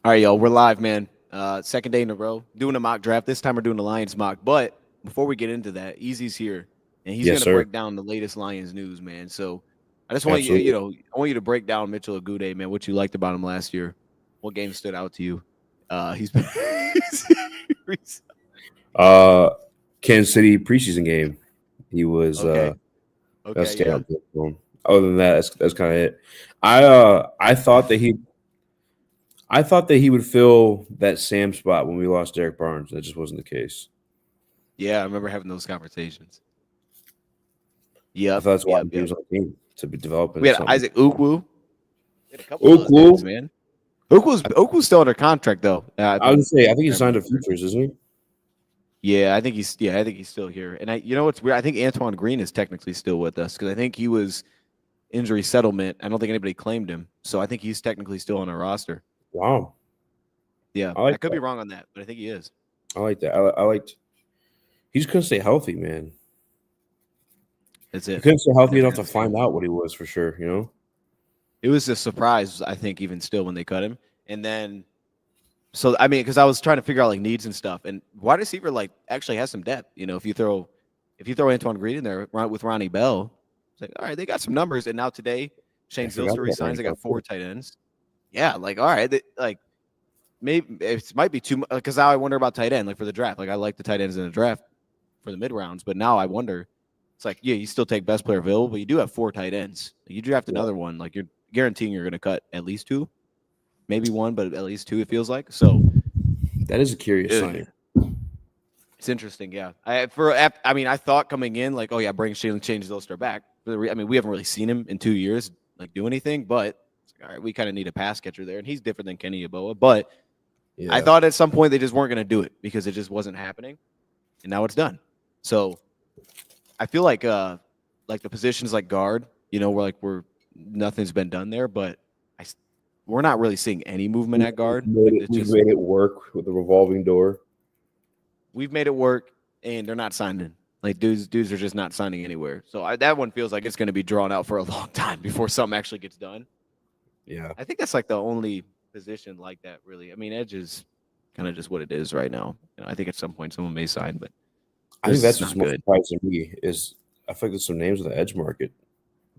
All right, y'all. We're live, man. Second day in a row doing a mock draft. This time we're doing the Lions mock. But before we get into that, Easy's here, and he's Yes, going to sir. break down the latest Lions news, man. So I just want you, Absolutely. I want you to break down Mitchell Agude, man. What you liked about him last year? What game stood out to you? He's been Uh, Kansas City preseason game. He was okay, that's okay, stand yeah, out for him. Other than that, that's kind of it. I thought that he would fill that Sam spot when we lost Derek Barnes. That just wasn't the case. yeah. I remember having those conversations. I Yep, thought that's why yep, he yep. was on the team to be developing We had something. Isaac Ukwu. We had a couple of Oh, those guys, cool. man. Uku's still under contract though. If I would I'm say I think he I signed remember a correctly. futures, isn't he? I think he's still here. And you know what's weird? I think Antoine Green is technically still with us because I think he was injury settlement. I don't think anybody claimed him, so I think he's technically still on our roster. Wow, Yeah, I I like could be that. wrong on that, but I think he is. I like that. I liked. He just couldn't stay healthy, man. That's He it. couldn't stay healthy Never enough got to to stay find healthy. out what he was for sure. You know. It was a surprise, I think, even still when they cut him. And then, so I mean, because I was trying to figure out like needs and stuff, and wide receiver like actually has some depth. If you throw Antoine Green in there with Ronnie Bell, it's like all right, they got some numbers. And now today, I Shane forgot Zilster about resigns. Ronnie They Bell got four too. tight ends. Yeah, like all right, like maybe it might be too much because now I wonder about tight end, like for the draft. Like I like the tight ends in the draft for the mid rounds, but now I wonder. It's like yeah, you still take best player available, but you do have four tight ends. You draft Yeah, another one, like you're guaranteeing you're going to cut at least two, maybe one, but at least two. It feels like so. that is a curious Ugh. signing. It's interesting, yeah. I mean, I thought coming in like, oh yeah, bring Shane change Zylster back. I mean, we haven't really seen him in 2 years like do anything, but it's like, all right, we kind of need a pass catcher there, and he's different than Kenny Yeboah. But I Yeah. thought at some point they just weren't going to do it because it just wasn't happening, and now it's done. So I feel like the positions like guard, we're nothing's been done there, but I we're not really seeing any movement at guard. Like it's We've just made it work with the revolving door. we've made it work, and they're not signing. Like dudes are just not signing anywhere. So that one feels like it's going to be drawn out for a long time before something actually gets done. Yeah. I think that's like the only position like that, really. I mean, edge is kind of just what it is right now. I think at some point someone may sign, but I think this is that's what's not most good. surprising to me is I feel like there's some names of the edge market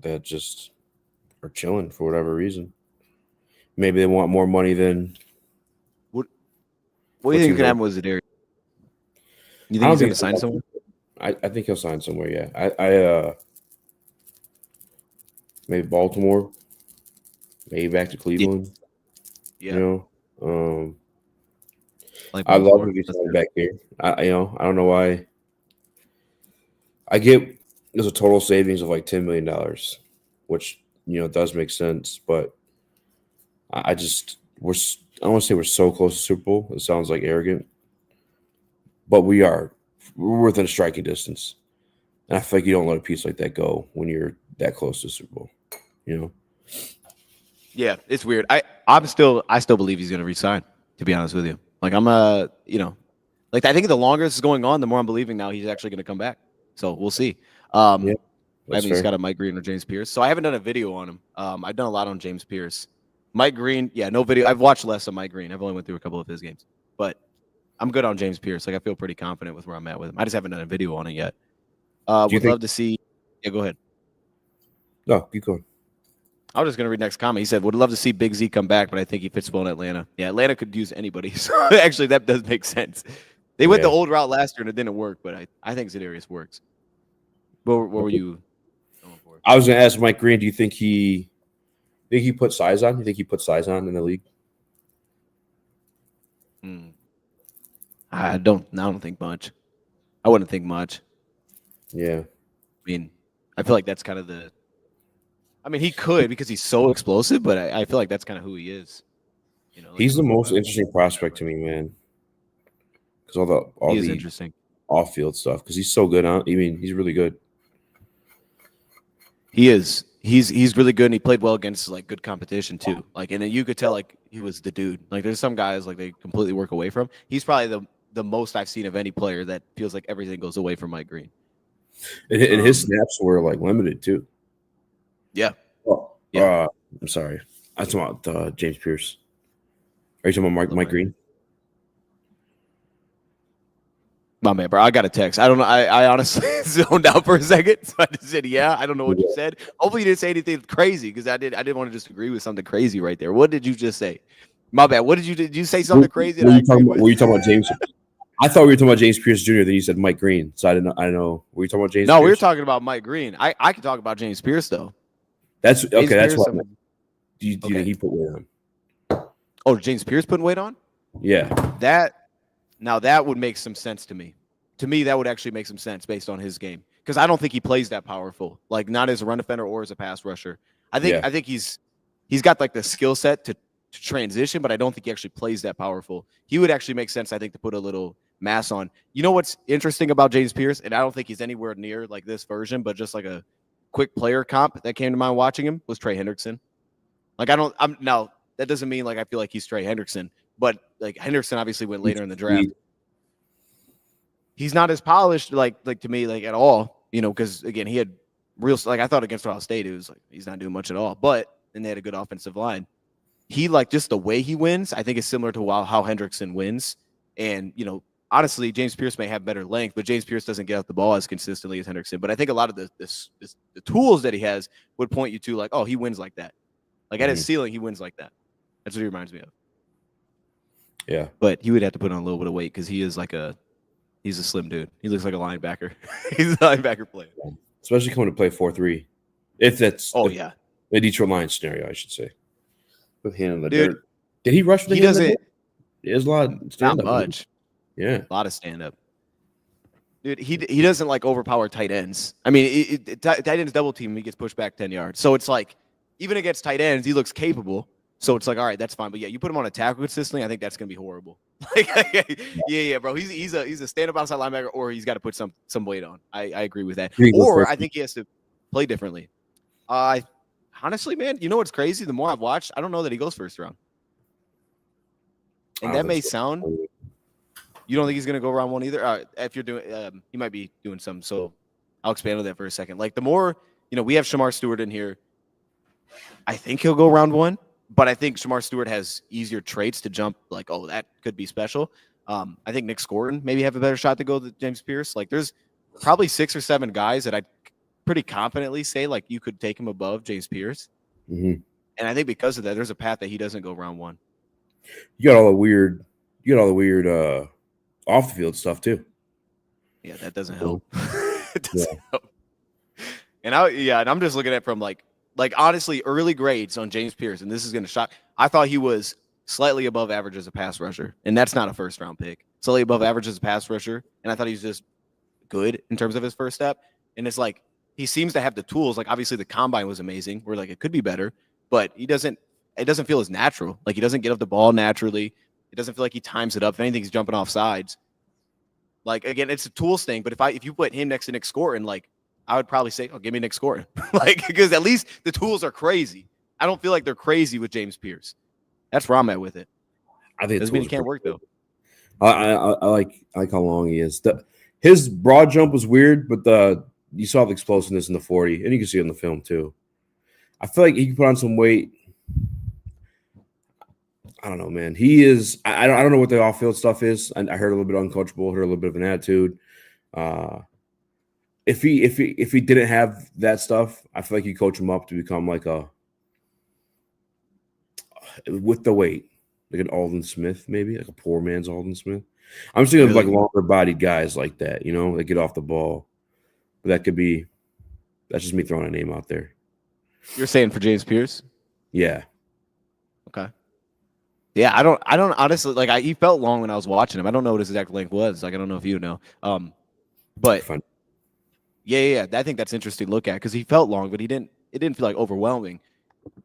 that just are chilling for whatever reason. Maybe they want more money than What What do what you think teams can are. happen with Zadarius? You I think don't he's going think to sign somewhere? I think he'll sign somewhere. Yeah. Maybe Baltimore, maybe back to Yeah, Cleveland. You yeah, know, um, like I love Baltimore. if he's That's signed good. back here. I don't know why. I get there's a total savings of like $10 million, which does make sense, but I just I don't want to say we're so close to Super Bowl. It sounds like arrogant, but we are. We're within striking distance, and I feel like you don't let a piece like that go when you're that close to Super Bowl. You know, Yeah, it's weird. I still believe he's going to resign. To be honest with you, like like I think the longer this is going on, the more I'm believing now he's actually going to come back. So we'll see. yeah, I that's mean, he's fair. got a Mike Green or James Pierce. So I haven't done a video on him. I've done a lot on James Pierce. Mike Green, yeah, no video. I've watched less of Mike Green. I've only went through a couple of his games, but I'm good on James Pierce. Like I feel pretty confident with where I'm at with him. I just haven't done a video on it yet. Do you Would think? love to see. Yeah, go ahead. No, keep going. I was just gonna read next comment. He said, "Would love to see Big Z come back, but I think he fits well in Atlanta." Yeah, Atlanta could use anybody. So actually, that does make sense. They went the Yeah, old route last year and it didn't work, but I think Zedarius works. What were you going for? I was gonna ask Mike Green. Do you think he put size on? You think he put size on in the league? Hmm. I don't think much. I wouldn't think much. Yeah, I mean, I feel like that's kind of the. I mean, he could because he's so explosive, but I feel like that's kind of who he is. Like he's from the a most interesting prospect whatever. to me, man. Because all He is the interesting. off field stuff. Because he's so good on. I mean, he's really good. He is. He's really good, and he played well against like good competition too. Like, and then you could tell like he was the dude. Like, there's some guys like they completely work away from. He's probably the most I've seen of any player that feels like everything goes away from Mike Green. And his Um, snaps were like limited too. yeah, Oh, yeah. I'm sorry. I talking about James Pierce. Are you talking about Mike Green? My man, bro. I got a text. I don't know. I honestly zoned out for a second, so I just said, "Yeah." I don't know what you said. Hopefully, you didn't say anything crazy because I didn't want to just agree with something crazy right there. What did you just say? My bad. What did you say something crazy? Were you talking about James? I thought we were talking about James Pierce Jr. Then you said Mike Green, so I didn't know. I don't know. Were you talking about James? No, Pierce? we were talking about Mike Green. I could talk about James Pierce though. That's okay. James That's Pierce, what. Do you think he put weight on? Oh, James Pierce putting weight on? Yeah. That would make some sense to me. To me, that would actually make some sense based on his game because I don't think he plays that powerful, like not as a run defender or as a pass rusher. I think he's got like the skill set to transition, but I don't think he actually plays that powerful. He would actually make sense, I think, to put a little mass on. You know what's interesting about James Pierce, and I don't think he's anywhere near like this version, but just like a quick player comp that came to mind watching him was Trey Hendrickson. Like now that doesn't mean like I feel like he's Trey Hendrickson, but like Hendrickson obviously went later in the draft. He's not as polished like to me like at all, you know, because again he had real like I thought against Ohio State it was like he's not doing much at all, but then they had a good offensive line. He like just the way he wins, I think is similar to how Hendrickson wins, and you know honestly James Pierce may have better length, but James Pierce doesn't get out the ball as consistently as Hendrickson. But I think a lot of the tools that he has would point you to like oh he wins like that, like at his ceiling he wins like that. That's what he reminds me of. Yeah, but he would have to put on a little bit of weight because he's a slim dude. He looks like a linebacker. He's a linebacker player. Especially coming to play 4-3. If that's the Detroit Lions scenario, I should say. With hand in the dude, dirt. Did he rush for the He doesn't. There's a lot of stand up. Not much. Yeah. A lot of stand up. Dude, he doesn't like overpower tight ends. I mean, tight ends double team, he gets pushed back 10 yards. So it's like, even against tight ends, he looks capable. So it's like, all right, that's fine. But yeah, you put him on a tackle consistently, I think that's gonna be horrible. Like, yeah, bro. He's a stand-up outside linebacker, or he's got to put some weight on. I agree with that. Or I think he has to play differently. Honestly, man, you know what's crazy? The more I've watched, I don't know that he goes first round. And that may sound. You don't think he's gonna go round one either? If you're doing, he might be doing some. So I'll expand on that for a second. Like the more, we have Shamar Stewart in here. I think he'll go round one. But I think Shamar Stewart has easier traits to jump. Like, oh, that could be special. I think Nick Scourton maybe have a better shot to go than James Pierce. Like, there's probably 6 or 7 guys that I'd pretty confidently say like you could take him above James Pierce. Mm-hmm. And I think because of that, there's a path that he doesn't go round one. You got all the weird off the field stuff too. Yeah, that doesn't help. It doesn't help. And I'm just looking at it from like honestly, early grades on James Pierce, and this is going to shock. I thought he was slightly above average as a pass rusher, and that's not a first-round pick. Slightly above average as a pass rusher, and I thought he was just good in terms of his first step. And it's like he seems to have the tools. Like obviously the combine was amazing, where like it could be better, but it doesn't feel as natural. Like he doesn't get up the ball naturally. It doesn't feel like he times it up. If anything, he's jumping off sides. Like again, it's a tools thing. But if you put him next to Nick Scourton, like I would probably say, oh, give me Nick Scourton. Like, because at least the tools are crazy. I don't feel like they're crazy with James Pierce. That's where I'm at with it. I think doesn't mean it can't work though. I like how long he is. His broad jump was weird, but you saw the explosiveness in the 40, and you can see it in the film too. I feel like he can put on some weight. I don't know, man. He is. I don't know what the off-field stuff is. I heard a little bit uncoachable. Heard a little bit of an attitude. If he didn't have that stuff, I feel like you coach him up to become like with the weight, like an Alden Smith, maybe like a poor man's Alden Smith. I'm just thinking of like longer bodied guys like that, that get off the ball. But that's just me throwing a name out there. You're saying for James Pierce? Yeah. Okay. Yeah, I don't honestly like. He felt long when I was watching him. I don't know what his exact length was. Like I don't know if you know. But. Fun. Yeah. I think that's interesting to look at because he felt long, but it didn't feel like overwhelming.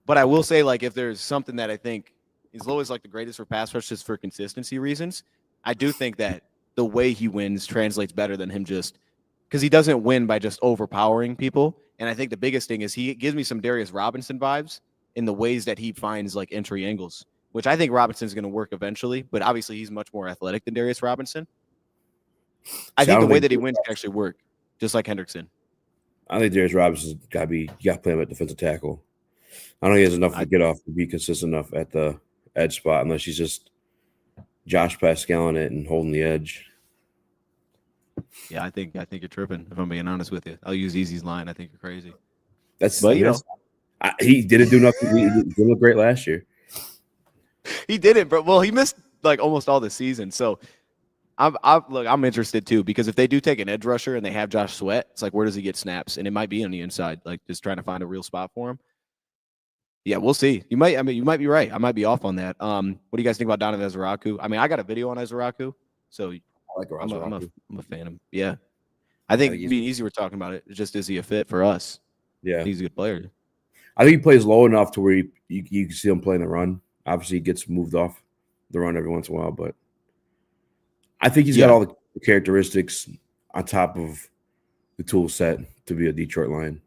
But I will say, like, if there's something that I think is always like the greatest for pass rushes for consistency reasons, I do think that the way he wins translates better than him just because he doesn't win by just overpowering people. And I think the biggest thing is he gives me some Darius Robinson vibes in the ways that he finds like entry angles, which I think Robinson's going to work eventually. But obviously, he's much more athletic than Darius Robinson. I think the way that he wins can actually work. Just like Hendrickson. I think Darius Robinson's you got to play him at defensive tackle. I don't think he has enough to get off to be consistent enough at edge spot unless he's just Josh Pascal in it and holding the edge. Yeah, I think you're tripping. If I'm being honest with you, I'll use Easy's line. I think you're crazy. That's But I mean, he didn't do nothing. He didn't look great last year. he didn't, bro. Well, he missed like almost all the season. So I'm interested too because if they do take an edge rusher and they have Josh Sweat, it's like where does he get snaps? And it might be on the inside, like just trying to find a real spot for him. Yeah, we'll see. You might be right. I might be off on that. What do you guys think about Donovan Ezraku? I mean, I got a video on Ezraku, so I like Ezraku. I'm a fan of him. Yeah, I think being easy. We're talking about it. Just is he a fit for us? Yeah, he's a good player. I think he plays low enough to where you can see him playing the run. Obviously, he gets moved off the run every once in a while, but I think he's got all the characteristics on top of the tool set to be a Detroit Lion.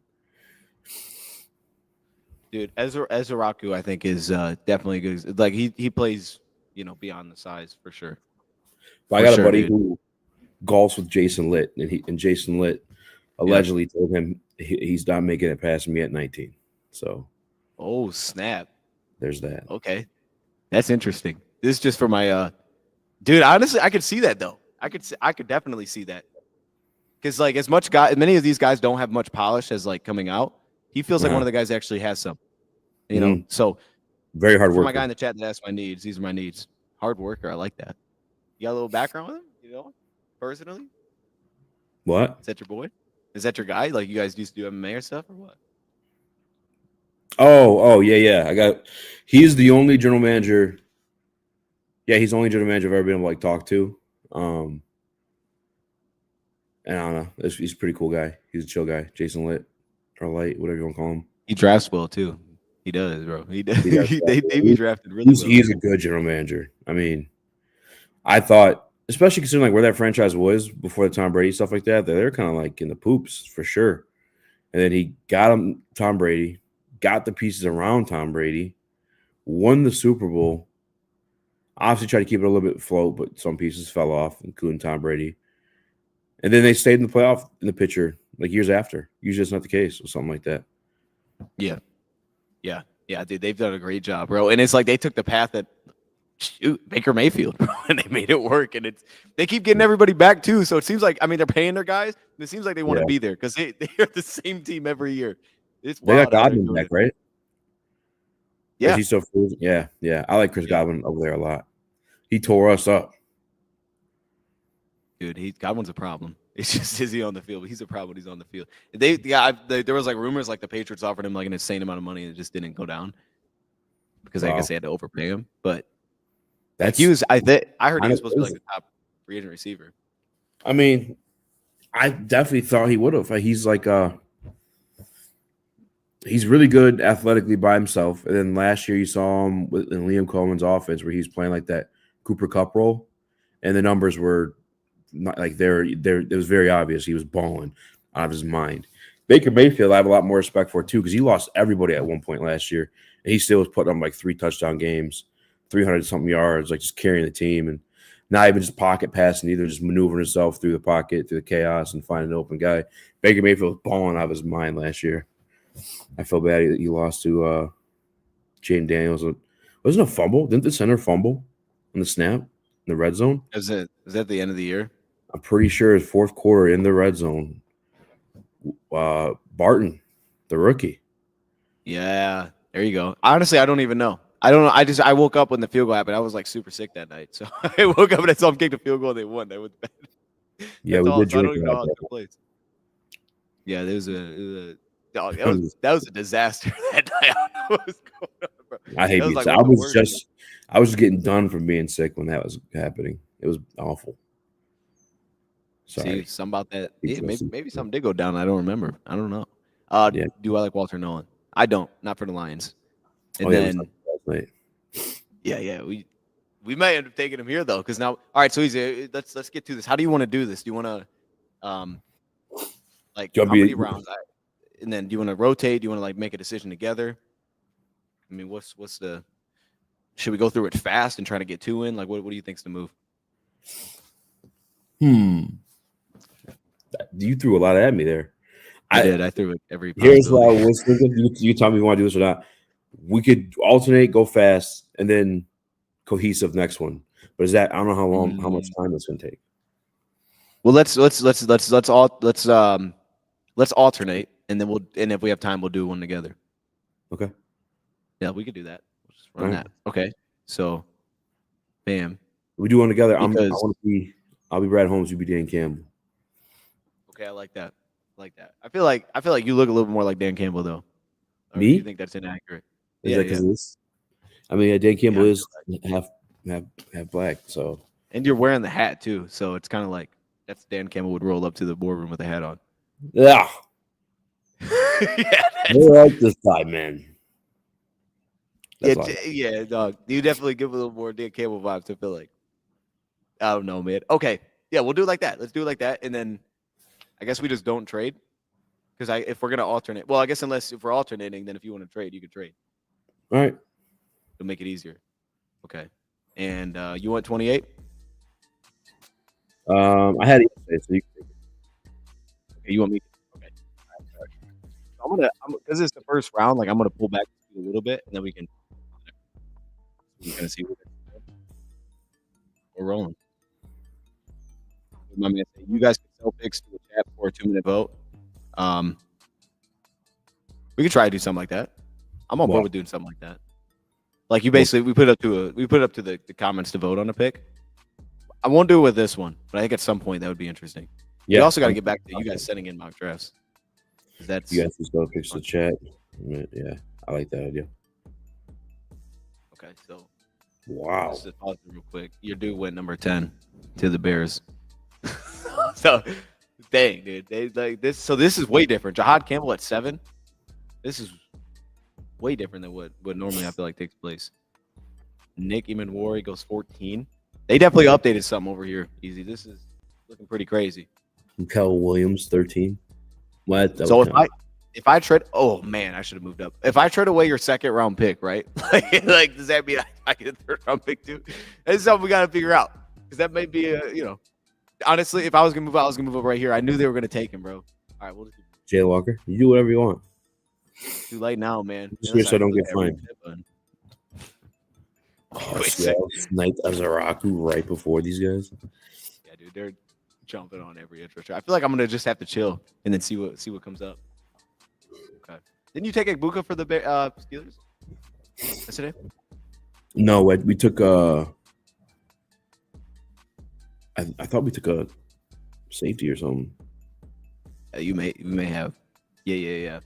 Dude, Ezraku, I think, is definitely good. Like he plays, beyond the size for sure. I got a buddy who golfs with Jason Litt, and Jason Litt allegedly told him he's not making it past me at 19. So, oh snap! There's that. Okay, that's interesting. This is just for my dude. Honestly, I could see that though. I could definitely see that because like as many of these guys don't have much polish as like coming out. He feels like one of the guys that actually has some, So very hard worker. For my guy in the chat that asked my needs, these are my needs. Hard worker, I like that. You got a little background with him, personally. What? Is that your boy? Is that your guy? Like you guys used to do MMA or stuff or what? Oh, yeah. He's the only general manager. Yeah, he's the only general manager I've ever been able to like talk to. And I don't know. He's a pretty cool guy. He's a chill guy. Jason Litt. Or Light, whatever you want to call him. He drafts well too. He does, bro. He does. They be drafted really well. He's a good general manager. I mean, I thought, especially considering like where that franchise was before the Tom Brady stuff like that, they're kind of like in the poops for sure. And then he got him Tom Brady, got the pieces around Tom Brady, won the Super Bowl. Obviously, tried to keep it a little bit afloat, but some pieces fell off, including Tom Brady. And then they stayed in the playoff in the picture like years after. Usually it's not the case or something like that. Yeah, dude, they've done a great job, bro. And it's like they took the path that Baker Mayfield, bro, and they made it work. And they keep getting everybody back too. So it seems like they're paying their guys. And it seems like they want to be there because they are the same team every year. It's they got Godwin back, right? Yeah, he's so free. Yeah. I like Chris Godwin over there a lot. He tore us up. Dude, Godwin's a problem. It's just is he on the field? But he's a problem when he's on the field. There was like rumors like the Patriots offered him like an insane amount of money and it just didn't go down because I guess they had to overpay him. But I heard he was supposed to be like the top free agent receiver. I mean, I definitely thought he would have. He's like he's really good athletically by himself. And then last year you saw him in Liam Cohen's offense where he's playing like that Cooper Kupp role, and the numbers were not like it was very obvious he was balling out of his mind. Baker Mayfield, I have a lot more respect for too because he lost everybody at one point last year, and he still was putting up like 3 touchdown games, 300 something yards, like just carrying the team, and not even just pocket passing either, just maneuvering himself through the pocket, through the chaos, and finding an open guy. Baker Mayfield was balling out of his mind last year. I feel bad he lost to Jaden Daniels. Wasn't a fumble? Didn't the center fumble on the snap in the red zone? Was that the end of the year? I'm pretty sure his fourth quarter in the red zone. Barton, the rookie. Yeah, there you go. Honestly, I don't even know. I don't know. I woke up when the field goal happened. I was like super sick that night, so I woke up and I saw him kick the field goal. And they won. That was bad. Yeah, we did drink. I don't even know how it took place. Yeah, that was a disaster that night. I don't know what was going on, bro. I hate it. Like I was just getting done from being sick when that was happening. It was awful. Sorry. See, something about that. Yeah, maybe something did go down. I don't remember. I don't know. Do I like Walter Nolan? I don't. Not for the Lions. And then, we might end up taking him here though, because now, all right. So let's get to this. How do you want to do this? Do you want to, how many rounds? And then do you want to rotate? Do you want to like make a decision together? I mean, what's the? Should we go through it fast and try to get 2 in? Like, what do you think's the move? You threw a lot at me there. I did. I threw it every. Here's what I was thinking. You tell me if you want to do this or not. We could alternate, go fast, and then cohesive next one. But is that I don't know how much time it's gonna take. Well, let's alternate, and then and if we have time, we'll do one together. Okay. Yeah, we could do that. We'll just run All that. Okay. So, bam. We do one together. Because I'll be Brad Holmes. You be Dan Campbell. okay, I like that. I feel like you look a little bit more like Dan Campbell though. Or Me? do you think that's inaccurate? Is that because of this? I mean, Dan Campbell is half black, so. And you're wearing the hat too, so it's kind of like that's Dan Campbell would roll up to the boardroom with a hat on. Yeah. Yeah. I like this guy, man. Yeah, dog. You definitely give a little more Dan Campbell vibes. I feel like. I don't know, man. Okay, yeah, we'll do it like that. Let's do it like that, and then I guess we just don't trade because if we're gonna alternate, well, I guess if we're alternating, then if you want to trade, you can trade. All right. It'll make it easier. Okay, and you want 28? I had it yesterday, so you can take it. Okay, you want me? Okay. All right. I'm because it's the first round. Like I'm gonna pull back a little bit, and then we can kind of see what we're rolling. My man, you guys can sell picks to the chat for a 2-minute vote. We could try to do something like that. I'm on board with doing something like that. Like you basically, we put it up to the comments to vote on a pick. I won't do it with this one, but I think at some point that would be interesting. Yeah. We also got to get back to you guys sending in mock drafts. That's you guys can sell picks to the chat. Yeah, I like that idea. Okay, so wow. Let's just pause real quick. Your dude went number 10 to the Bears. So, dang, dude, they like this. So this is way different. Jahad Campbell at 7. This is way different than what normally I feel like takes place. Nick Emanwari goes 14. They definitely updated something over here. Easy. This is looking pretty crazy. Kel Williams 13. What? So if I trade, oh man, I should have moved up. If I trade away your second round pick, right? like does that mean I get a third round pick too? That's something we got to figure out because that may be honestly, if I was gonna move, I was gonna move up right here. I knew they were gonna take him, bro. All right, we'll just Jay Walker. You do whatever you want. Too late now, man. Just wish I don't get fined. Snipe Azaraku right before these guys. Yeah, dude, they're jumping on every interest. I feel like I'm gonna just have to chill and then see what comes up. Okay. Didn't you take Egbuka for the Steelers yesterday? No, we took I thought we took a safety or something. You may have. Yeah.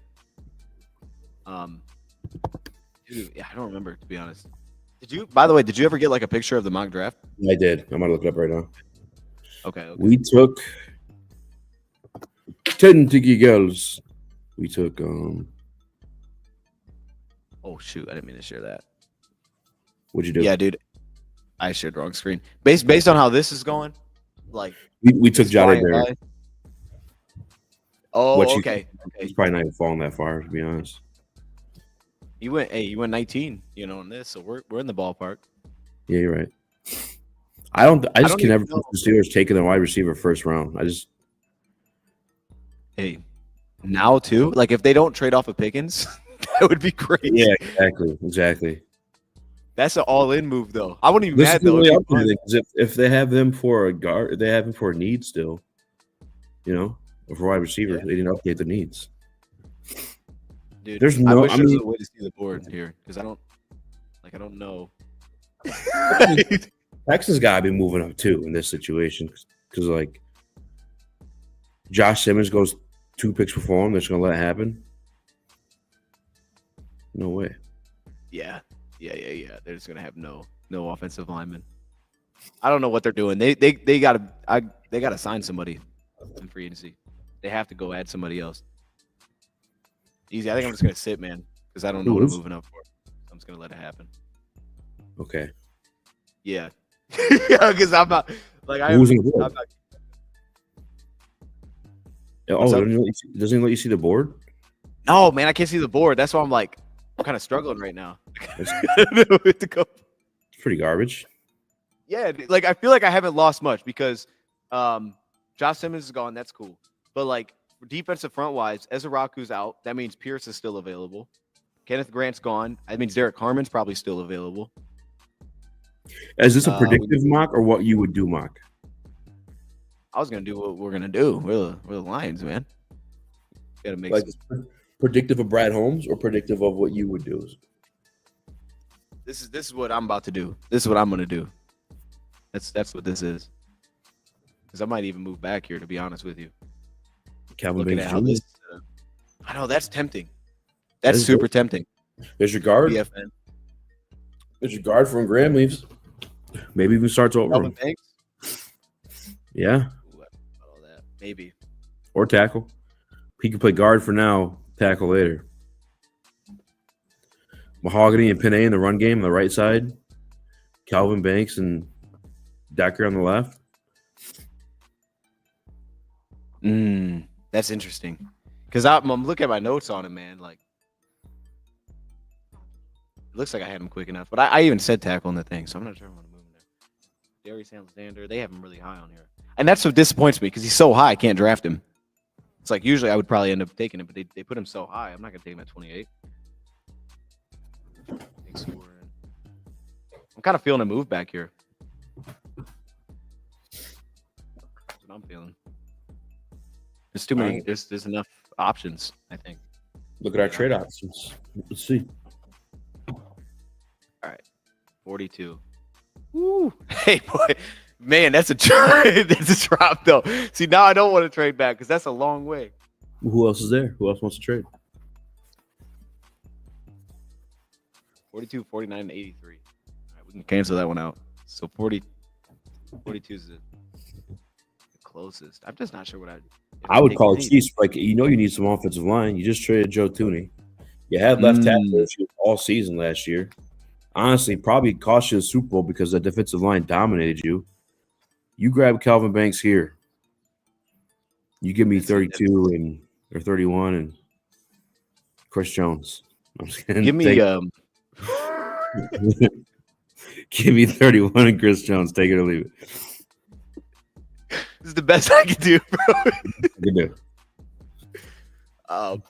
Dude, yeah, I don't remember to be honest. By the way, did you ever get like a picture of the mock draft? I did. I'm gonna look it up right now. Okay. We took 10 Tiki girls. We took oh shoot, I didn't mean to share that. What'd you do? Yeah, dude. I shared the wrong screen. Based on how this is going, like we took Jada Bear. Oh, okay. He's probably not even falling that far, to be honest. You went 19, on this, so we're in the ballpark. Yeah, you're right. I just can never put the Steelers taking the wide receiver first round. Hey, now too, like if they don't trade off of Pickens, that would be great. Yeah, exactly. That's an all-in move, though. I wouldn't even mad though. If they have them for a guard, they have him for a need still. For wide receiver, they didn't update the needs. Dude, there's no. I wish there was a way to see the board here because I don't know. Texans gotta be moving up too in this situation because like Josh Simmons goes 2 picks before him. They're just gonna let it happen. No way. Yeah. They're just gonna have no offensive linemen. I don't know what they're doing. They gotta sign somebody in free agency. They have to go add somebody else. Easy. I think I'm just gonna sit, man, because I don't know what I'm moving up for. I'm just gonna let it happen. Okay. Yeah. Because I'm not like I'm not. Oh, doesn't he let you see the board? No, man, I can't see the board. That's why I'm like, I'm kind of struggling right now. To go. It's pretty garbage. Yeah, like I feel like I haven't lost much because Josh Simmons is gone. That's cool. But like for defensive front wise, Ezraku's out. That means Pierce is still available. Kenneth Grant's gone. That means Derek Harmon's probably still available. Is this a We, predictive mock or what you would do mock? I was gonna do what we're gonna do. We're the Lions, man. Gotta make Like some. predictive of Brad Holmes or predictive of what you would do? This is what I'm about to do. This is what I'm gonna do. That's what this is. Because I might even move back here, to be honest with you. Calvin Looking Banks at how Jr. this. I know that's tempting. That That's is super good. tempting. There's your guard. BFN. There's your guard from Graham leaves. Maybe even starts over Calvin him. Banks. Yeah, Ooh, I don't know about all that. Maybe. or tackle. He can play guard for now, tackle later. Mahogany and Pinay in the run game on the right side. Calvin Banks and Decker on the left. That's interesting. Because I'm looking at my notes on him, man. Like, it looks like I had him quick enough. But I even said tackle in the thing, so I'm not sure I'm going to move him there. Darius Alexander, they have him really high on here. And that's what disappoints me because he's so high, I can't draft him. It's like usually I would probably end up taking it, but they put him so high. I'm not going to take him at 28. I'm kind of feeling a move back here. That's what I'm feeling. There's too many. There's enough options, I think. Look at our trade options. Let's see. All right, 42. Woo! Hey boy, man, that's a that's a drop though. See, now I don't want to trade back because that's a long way. Who else is there? Who else wants to trade? 42, 49, and 83. All right, we can cancel that one out. So 42 is the closest. I'm just not sure what I would call it Chiefs. Like, you need some offensive line. You just traded Joe Tooney. You had left tackle issues all season last year. Honestly, probably cost you the Super Bowl because the defensive line dominated you. You grab Calvin Banks here. You give me 32 or 31 and Chris Jones. I'm just kidding. Give me give me 31 and Chris Jones. Take it or leave it. This is the best I can do, bro. You do.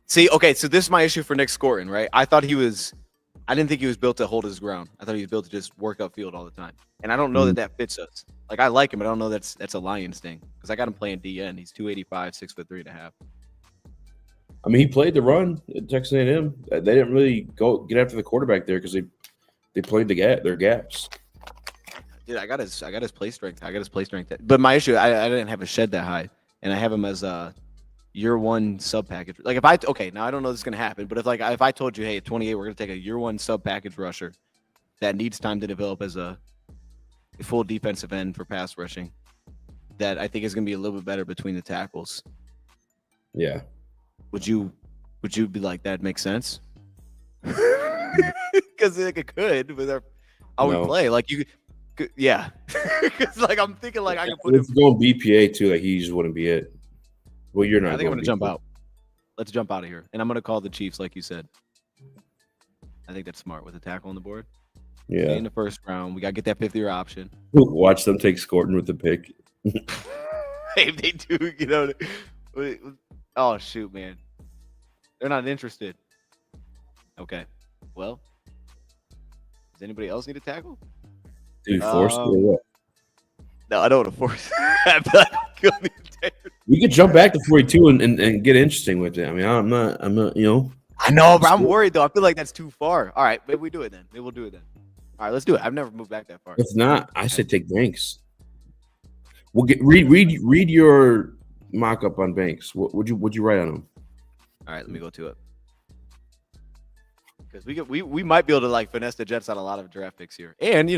See, okay, so this is my issue for Nick Scorton, right? I didn't think he was built to hold his ground. I thought he was built to just work upfield all the time. And I don't know that fits us. Like, I like him, but I don't know that's a Lions thing. Because I got him playing DN. He's 285, 6'3.5". I mean, he played the run at Texas A&M. They didn't really get after the quarterback there because they played their gaps. Dude, I got his play strength. But my issue, I didn't have a shed that high, and I have him as a year one sub package. Like now I don't know this is gonna happen, but if I told you, hey, at 28, we're gonna take a year one sub package rusher that needs time to develop as a full defensive end for pass rushing, that I think is gonna be a little bit better between the tackles. Yeah. Would you be like, that makes sense? Because like it could with how we play. Like you. Yeah, because like I'm thinking like I can put him going BPA too. Like he just wouldn't be it. Well, you're not. I think I'm gonna jump out. Let's jump out of here, and I'm gonna call the Chiefs, like you said. I think that's smart with a tackle on the board. Yeah. In the first round, we gotta get that 5th-year option. Watch them take Scorton with the pick. If they do, oh shoot, man, they're not interested. Okay, well, does anybody else need a tackle? Dude, force it or what? No, I don't want to force. I feel like we could jump back to 42 and get interesting with it. I mean, I'm not. I know, but I'm worried though. I feel like that's too far. All right, maybe we do it then. Maybe we'll do it then. All right, let's do it. I've never moved back that far. If not, I say take Banks. We'll read your mock up on Banks. What would you write on him? All right, let me go to it. Because we might be able to like finesse the Jets out a lot of draft picks here, and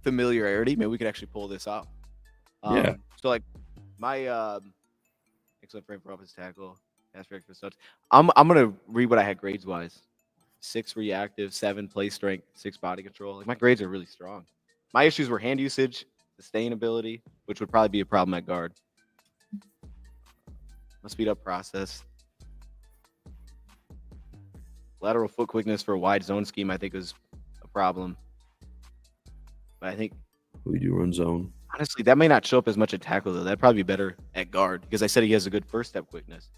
familiarity. Maybe we could actually pull this off. Yeah. So like my excellent frame for offensive tackle, pass for such. I'm gonna read what I had grades wise: 6 reactive, 7 play strength, 6 body control. Like my grades are really strong. My issues were hand usage, sustainability, which would probably be a problem at guard. My speed up process. Lateral foot quickness for a wide zone scheme, I think, is a problem. But I think we do run zone. Honestly, that may not show up as much at tackle, though. That'd probably be better at guard because I said he has a good first step quickness.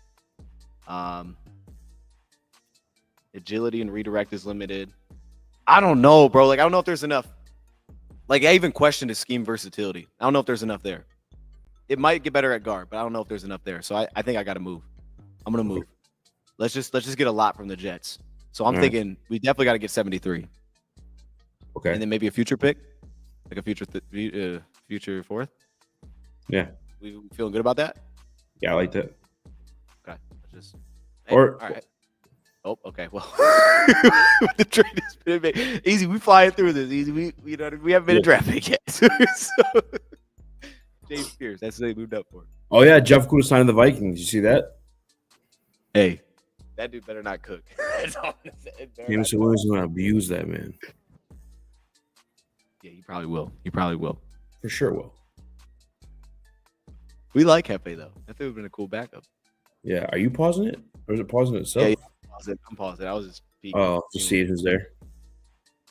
Agility and redirect is limited. I don't know, bro. Like, I don't know if there's enough. Like, I even questioned his scheme versatility. I don't know if there's enough there. It might get better at guard, but I don't know if there's enough there. So I think I got to move. I'm gonna move. Let's just get a lot from the Jets. So I'm thinking we definitely got to get 73. Okay. And then maybe a future pick, like a future fourth. Yeah. We feeling good about that? Yeah, I like that. Okay. Just All right. Oh, okay. Well, the trade is been made. Easy. We flying through this. Easy. We haven't been a draft pick yet. So, James Pierce. That's what they moved up for. Oh yeah, Jeff Kuda signed the Vikings. You see that? Hey, that dude better not cook. That's all I'm saying. James Williams is gonna abuse that man. Yeah, you probably will. You probably will. For sure will. We like Hefe though. Hefe would have been a cool backup. Yeah. Are you pausing it? Or is it pausing itself? Yeah, I'm pausing. I was just peeking. Oh, just see who's there.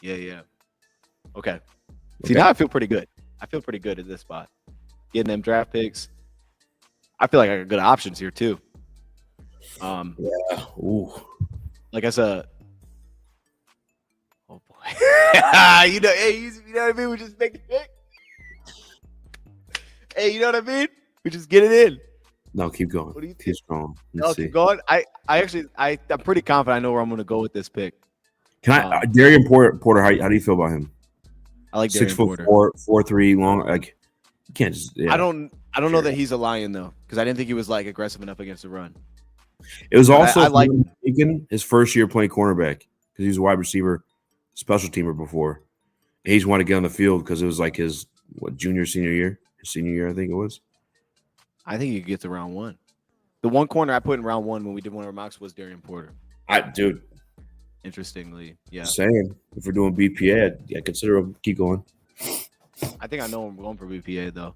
Yeah. Okay. See, now I feel pretty good. I feel pretty good at this spot. Getting them draft picks. I feel like I got good options here too. Yeah. Ooh. Like I said. Oh boy. You know what I mean? We just make the pick. Hey, you know what I mean? We just get it in. No, keep going. What do you think? Keep going. Keep going. I'm pretty confident I know where I'm going to go with this pick. Can I? Darian Porter. How do you feel about him? I like Darian 6'4", Porter. 4'3", long. Like you can't just. Yeah. I don't know that he's a lion though, because I didn't think he was like aggressive enough against the run. It was also I like his first year playing cornerback because he was a wide receiver, special teamer before. And he's wanted to get on the field because it was like his senior year, I think it was. I think he gets to round one. The one corner I put in round one when we did one of our mocks was Darian Porter. Dude. Interestingly, yeah. Saying if we're doing BPA, I consider him. Keep going. I think I know I'm going for BPA though.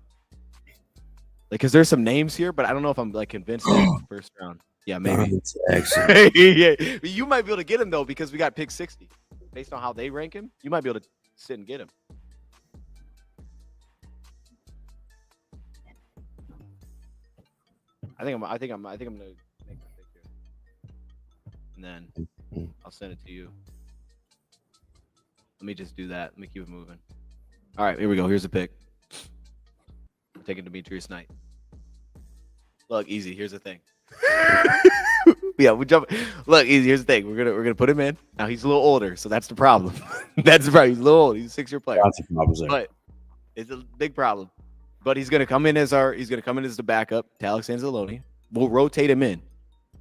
Like, cause there's some names here, but I don't know if I'm like convinced that first round. Yeah, maybe. Yeah, you might be able to get him though because we got pick 60. Based on how they rank him, you might be able to sit and get him. I think I'm gonna make the pick here, and then I'll send it to you. Let me just do that. Let me keep it moving. All right, here we go. Here's the pick. I'm taking Demetrius Knight. Look, easy. Here's the thing. Yeah, we jump. Look, easy. Here's the thing. We're gonna put him in. Now he's a little older, so that's the problem. That's the problem. He's a little old. He's a 6-year player. But it's a big problem. But he's gonna come in as the backup to Alex Anzalone. We'll rotate him in,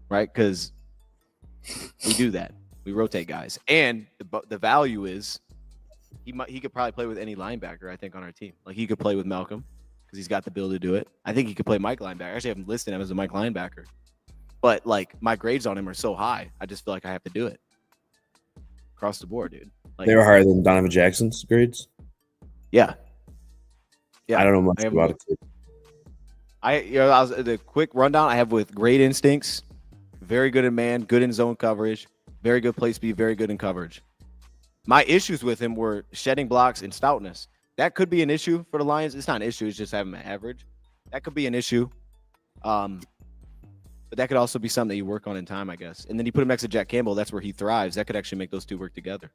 right? Because we do that. We rotate guys, and the value is he could probably play with any linebacker. I think on our team, like he could play with Malcolm because he's got the ability to do it. I think he could play Mike linebacker. I actually have him listed him as a Mike linebacker, but like my grades on him are so high, I just feel like I have to do it across the board, dude. Like, they were higher than Donovan Jackson's grades. Yeah. I don't know much about it. I was the quick rundown I have with great instincts, very good in man, good in zone coverage, very good play speed, very good in coverage. My issues with him were shedding blocks and stoutness. That could be an issue for the Lions. It's not an issue. It's just having an average. That could be an issue. But that could also be something that you work on in time, I guess. And then you put him next to Jack Campbell. That's where he thrives. That could actually make those two work together.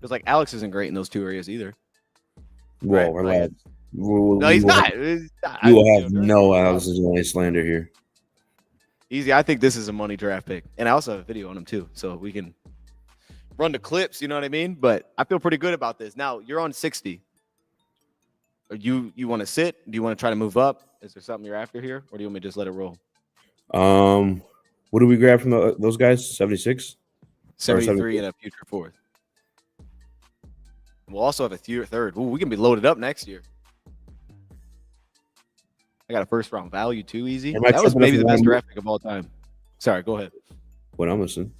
Because like Alex isn't great in those two areas either. Whoa, right? No, he's not. You will have no Alex slander here. Easy. I think this is a money draft pick. And I also have a video on him too. So we can run the clips, you know what I mean? But I feel pretty good about this. Now, you're on 60. You want to sit? Do you want to try to move up? Is there something you're after here? Or do you want me to just let it roll? What do we grab from those guys? 76? 73 and a future fourth. We'll also have a third. Ooh, we can be loaded up next year. I got a first round value too, easy. That was maybe the best draft pick of all time. Sorry, go ahead. What I'm listening.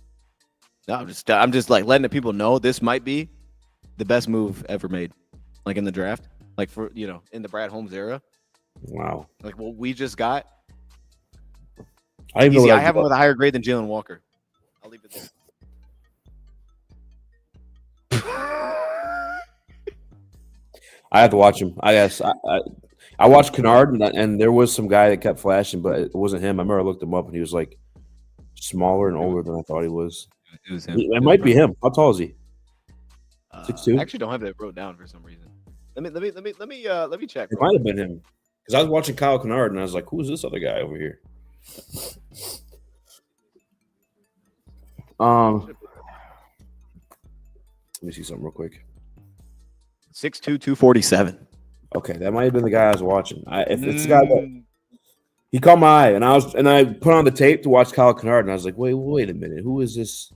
No, I'm just like letting the people know this might be the best move ever made, like in the draft, like for in the Brad Holmes era. Wow. Like what we just got. I have him with a higher grade than Jalen Walker. I'll leave it there. I have to watch him. I guess I watched Kennard, and there was some guy that kept flashing, but it wasn't him. I remember I looked him up, and he was like smaller and older than I thought he was. It was him. It might be him. How tall is he? 6'2"? I actually don't have that wrote down for some reason. Let me check It real might have quick. been him because I was watching Kyle Kennard and I was like, "Who's this other guy over here?" Let me see something real quick. 6'2", 247. Okay, that might have been the guy I was watching. If it's the guy that Mm, he caught my eye, and I put on the tape to watch Kyle Kennard, and I was like, wait a minute, who is this?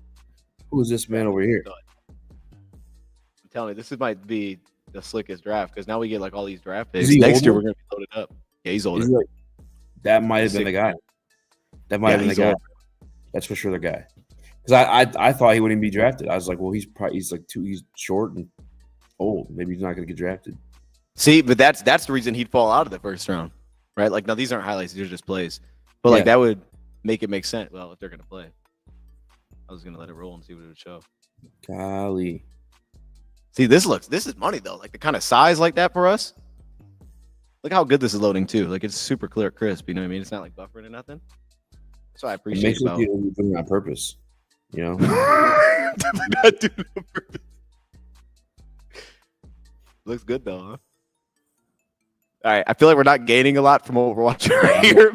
Who is this man over here? I'm telling you, this might be the slickest draft because now we get like all these draft Is picks. he Next year older? we're gonna be loaded up. Yeah, he's older. Is he like, that might have He's been the 6'2". guy. That might Yeah, have been the he's guy. older. That's for sure the guy. Because I thought he wouldn't even be drafted. I was like, well, he's like he's short and old. Maybe he's not going to get drafted. See, but that's the reason he'd fall out of the first round, right? Like, now these aren't highlights; these are just plays. But like that would make it make sense. Well, if they're gonna play, I was gonna let it roll and see what it would show. Golly. See, this is money though. Like the kind of size like that for us. Look how good this is loading too. Like it's super clear, crisp. You know what I mean? It's not like buffering or nothing. So I It appreciate makes about. you doing it on purpose. You know. Definitely not doing it on purpose. Looks good though, huh? All right, I feel like we're not gaining a lot from what we're watching right here.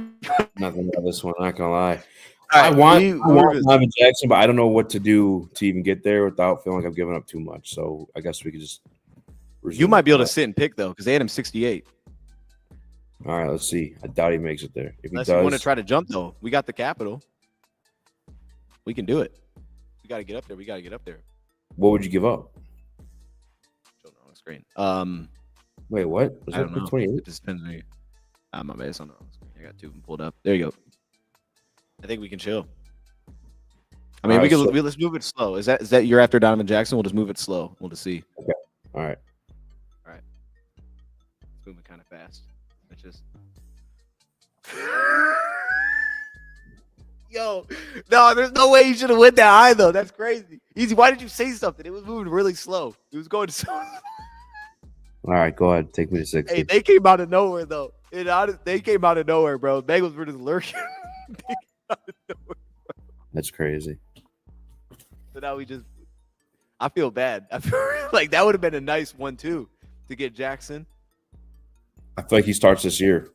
Nothing about this one. Not gonna lie. All right, I want Lavin Jackson, but I don't know what to do to even get there without feeling like I've given up too much. So I guess we could just. You might be able to sit and pick though, because they had him 68. All right, let's see. I doubt he makes it there. If Unless he does, you want to try to jump though, we got the capital. We can do it. We got to get up there. We got to get up there. what would you give up? Show it on the screen. Wait, what? Was I don't know. 28? It just depends on you. My bad. It's on the screen. I got two of them pulled up. There you go. I think we can chill. I mean, All right, let's move it slow. Is that you're after Donovan Jackson? We'll just move it slow. We'll just see. Okay. All right. It's moving kind of fast. It's just. Yo, no, there's no way you should have went that high though. That's crazy. Easy. Why did you say something? It was moving really slow. It was going so. All right, go ahead. Take me to 60. Hey, they came out of nowhere though. They came out of nowhere, bro. Bengals were just lurking. They came out of nowhere. That's crazy. So now I feel bad. I feel like that would have been a nice 1-2 to get Jackson. I feel like he starts this year.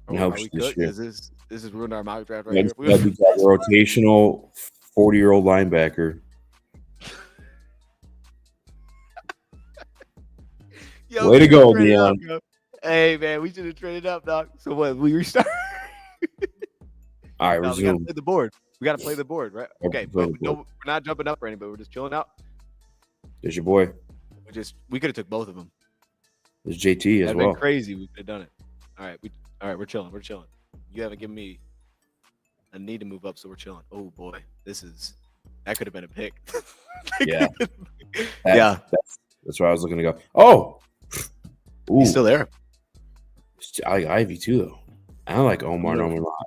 Are helps we this good? year. This is ruined our mock draft right That's here. a rotational 40-year-old linebacker. Yo, Way to we go, traded Dion. up, bro. Hey man, we should have traded up, dog. So what? We restart. All right, No, we gotta resume. play the board. We gotta play the board, right? Okay, Play but the no, board. we're not jumping up for anybody. We're just chilling out. There's your boy. We could have took both of them. There's JT as That'd well. been crazy. We could have done it. All right, we're chilling. We're chilling. You haven't given me a need to move up, so we're chilling. Oh boy, that could have been a pick. Yeah. Yeah. That's where I was looking to go. Oh, ooh, He's still there. I like Ivy too, though. I don't like Omar Yeah. Norman Lott.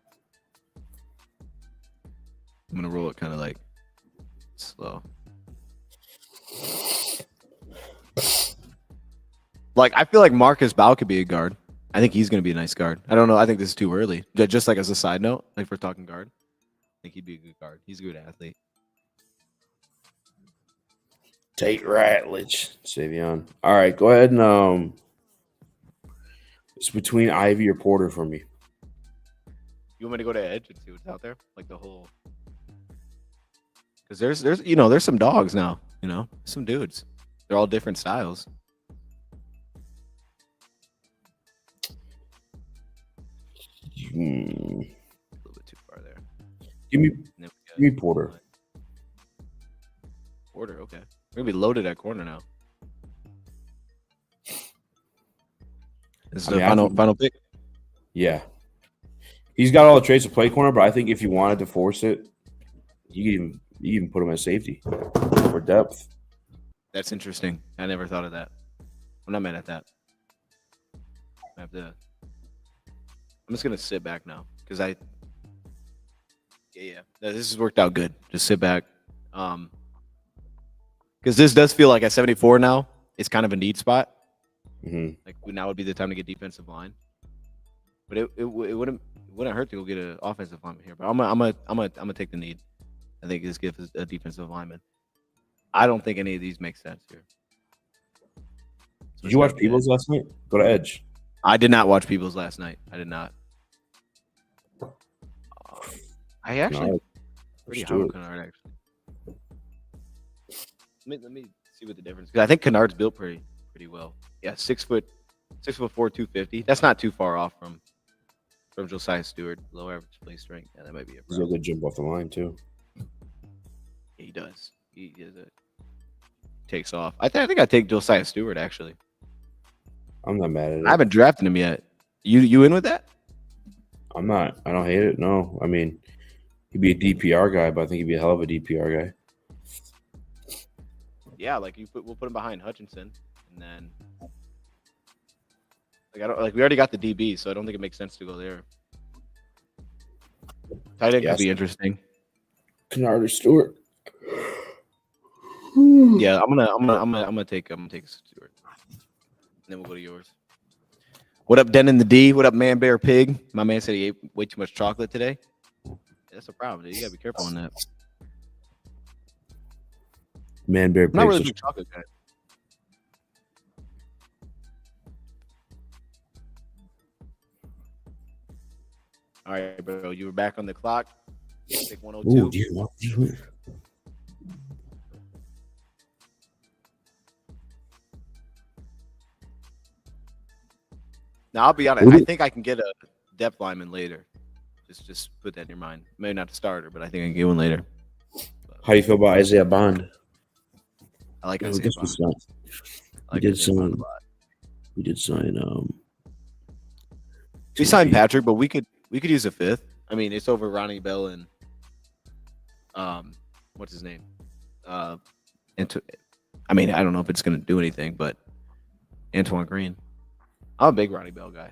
I'm gonna roll it kind of like slow. Like I feel like Marcus Bow could be a guard. I think he's gonna be a nice guard. I don't know. I think this is too early. Just like as a side note, like if we're talking guard, I think he'd be a good guard. He's a good athlete. Tate Ratledge, Savion. All right, go ahead and it's between Ivy or Porter for me. You want me to go to edge and see what's out there, like the whole? Because there's some dogs now. Some dudes. They're all different styles. Hmm. A little bit too far there. Give me Porter. Porter, okay. We're gonna be loaded at corner now. This is the final pick. Yeah. He's got all the traits to play corner, but I think if you wanted to force it, you can even put him at safety for depth. That's interesting. I never thought of that. I'm not mad at that. I'm just gonna sit back now because yeah. This has worked out good. Just sit back. Because this does feel like at 74 now, it's kind of a need spot. Mm-hmm. Like now would be the time to get defensive line. But it wouldn't hurt to go get an offensive lineman here. But I'm gonna take the need. I think this gives a defensive lineman. I don't think any of these make sense here. So Did you watch Peoples last night? Go to Edge. I did not watch People's last night. I did not. I actually pretty high on Kennard actually. Let me see what the difference. Because I think Kennard's built pretty well. Yeah, 6'4", 250. That's not too far off from Josiah Stewart, low average play strength. Yeah, that might be a problem. He's a good jump off the line too. Yeah, he does. He does it. Takes off. I think I take Josiah Stewart actually. I'm not mad at it. I haven't drafted him yet. You in with that? I'm not. I don't hate it. No, I mean, he'd be a DPR guy, but I think he'd be a hell of a DPR guy. Yeah, like we'll put him behind Hutchinson, and then we already got the DB, so I don't think it makes sense to go there. Tight end could be interesting. Kennard or Stewart. Yeah, I'm gonna take Stewart. And then we'll go to yours. What up, Den in the D? What up, Man Bear Pig? My man said he ate way too much chocolate today. That's a problem, dude. You gotta be careful on that. Man Bear Pig. I'm not really a big chocolate guy. All right, bro. You were back on the clock. Pick 102. Ooh, Now, I'll be honest. I think I can get a depth lineman later. Just put that in your mind. Maybe not the starter, but I think I can get one later. How do you feel about Isaiah Bond? I like Isaiah Bond. We did sign. We signed Patrick, but we could use a fifth. I mean, it's over Ronnie Bell and what's his name? I mean, I don't know if it's gonna do anything, but Antoine Green. I'm a big Ronnie Bell guy.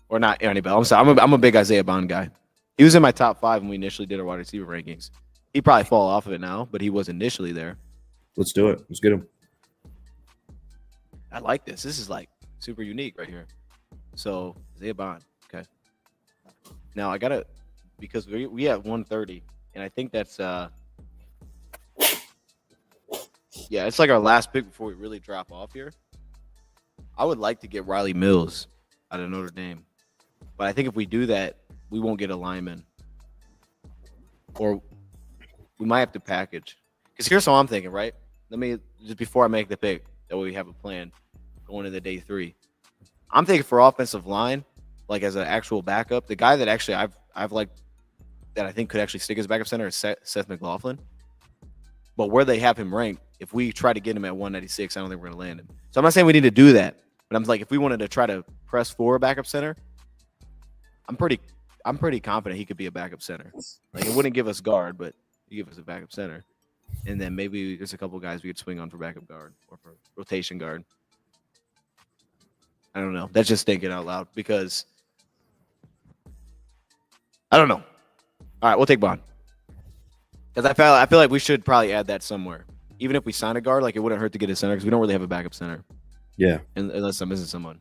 Or not Ronnie Bell. I'm sorry. I'm a big Isaiah Bond guy. He was in my top 5 when we initially did our wide receiver rankings. He'd probably fall off of it now, but he was initially there. Let's do it. Let's get him. I like this. This is like super unique right here. So Isaiah Bond. Okay. Now I gotta, because we have 130, and I think that's yeah, it's like our last pick before we really drop off here. I would like to get Riley Mills out of Notre Dame, but I think if we do that, we won't get a lineman, or we might have to package. Because here's what I'm thinking, right? Let me just before I make the pick, that way we have a plan going into day 3. I'm thinking for offensive line, like as an actual backup, the guy that actually I've liked that I think could actually stick as backup center is Seth McLaughlin. But where they have him ranked, if we try to get him at 196, I don't think we're going to land him. So I'm not saying we need to do that, but I'm like, if we wanted to try to press for a backup center, I'm pretty confident he could be a backup center. Like, it wouldn't give us guard, but he give us a backup center. And then maybe there's a couple guys we could swing on for backup guard or for rotation guard. I don't know. That's just thinking out loud because I don't know. All right, we'll take Bond. Because I feel like we should probably add that somewhere. Even if we sign a guard, like it wouldn't hurt to get a center because we don't really have a backup center. Yeah. Unless I'm missing someone.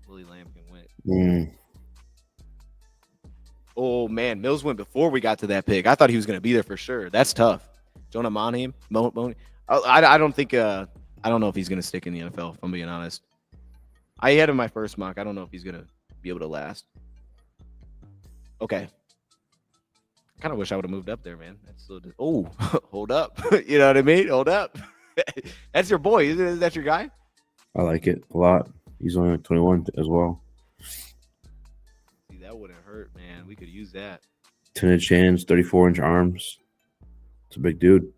Willie Lamb can win. Oh man, Mills went before we got to that pick. I thought he was going to be there for sure. That's tough. Jonah Monheim, I don't think. I don't know if he's going to stick in the NFL. If I'm being honest, I had him my first mock. I don't know if he's going to be able to last. Okay. I kind of wish I would have moved up there, man. That's so. Oh, hold up. You know what I mean? Hold up. That's your boy. Is that your guy? I like it a lot. He's only like 21 as well. See, that wouldn't hurt, man. We could use that. 10-inch hands, 34-inch arms. It's a big dude.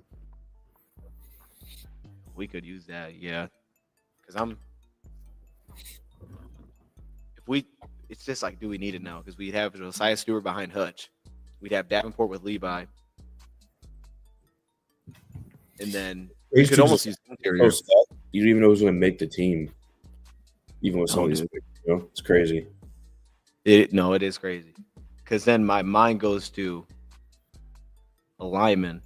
We could use that, yeah. Because it's just like, do we need it now? Because we'd have Josiah Stewart behind Hutch. We'd have Davenport with Levi. And then we could almost use interior. You don't even know who's going to make the team. Even with some of these, it's crazy. It is crazy. Because then my mind goes to a lineman.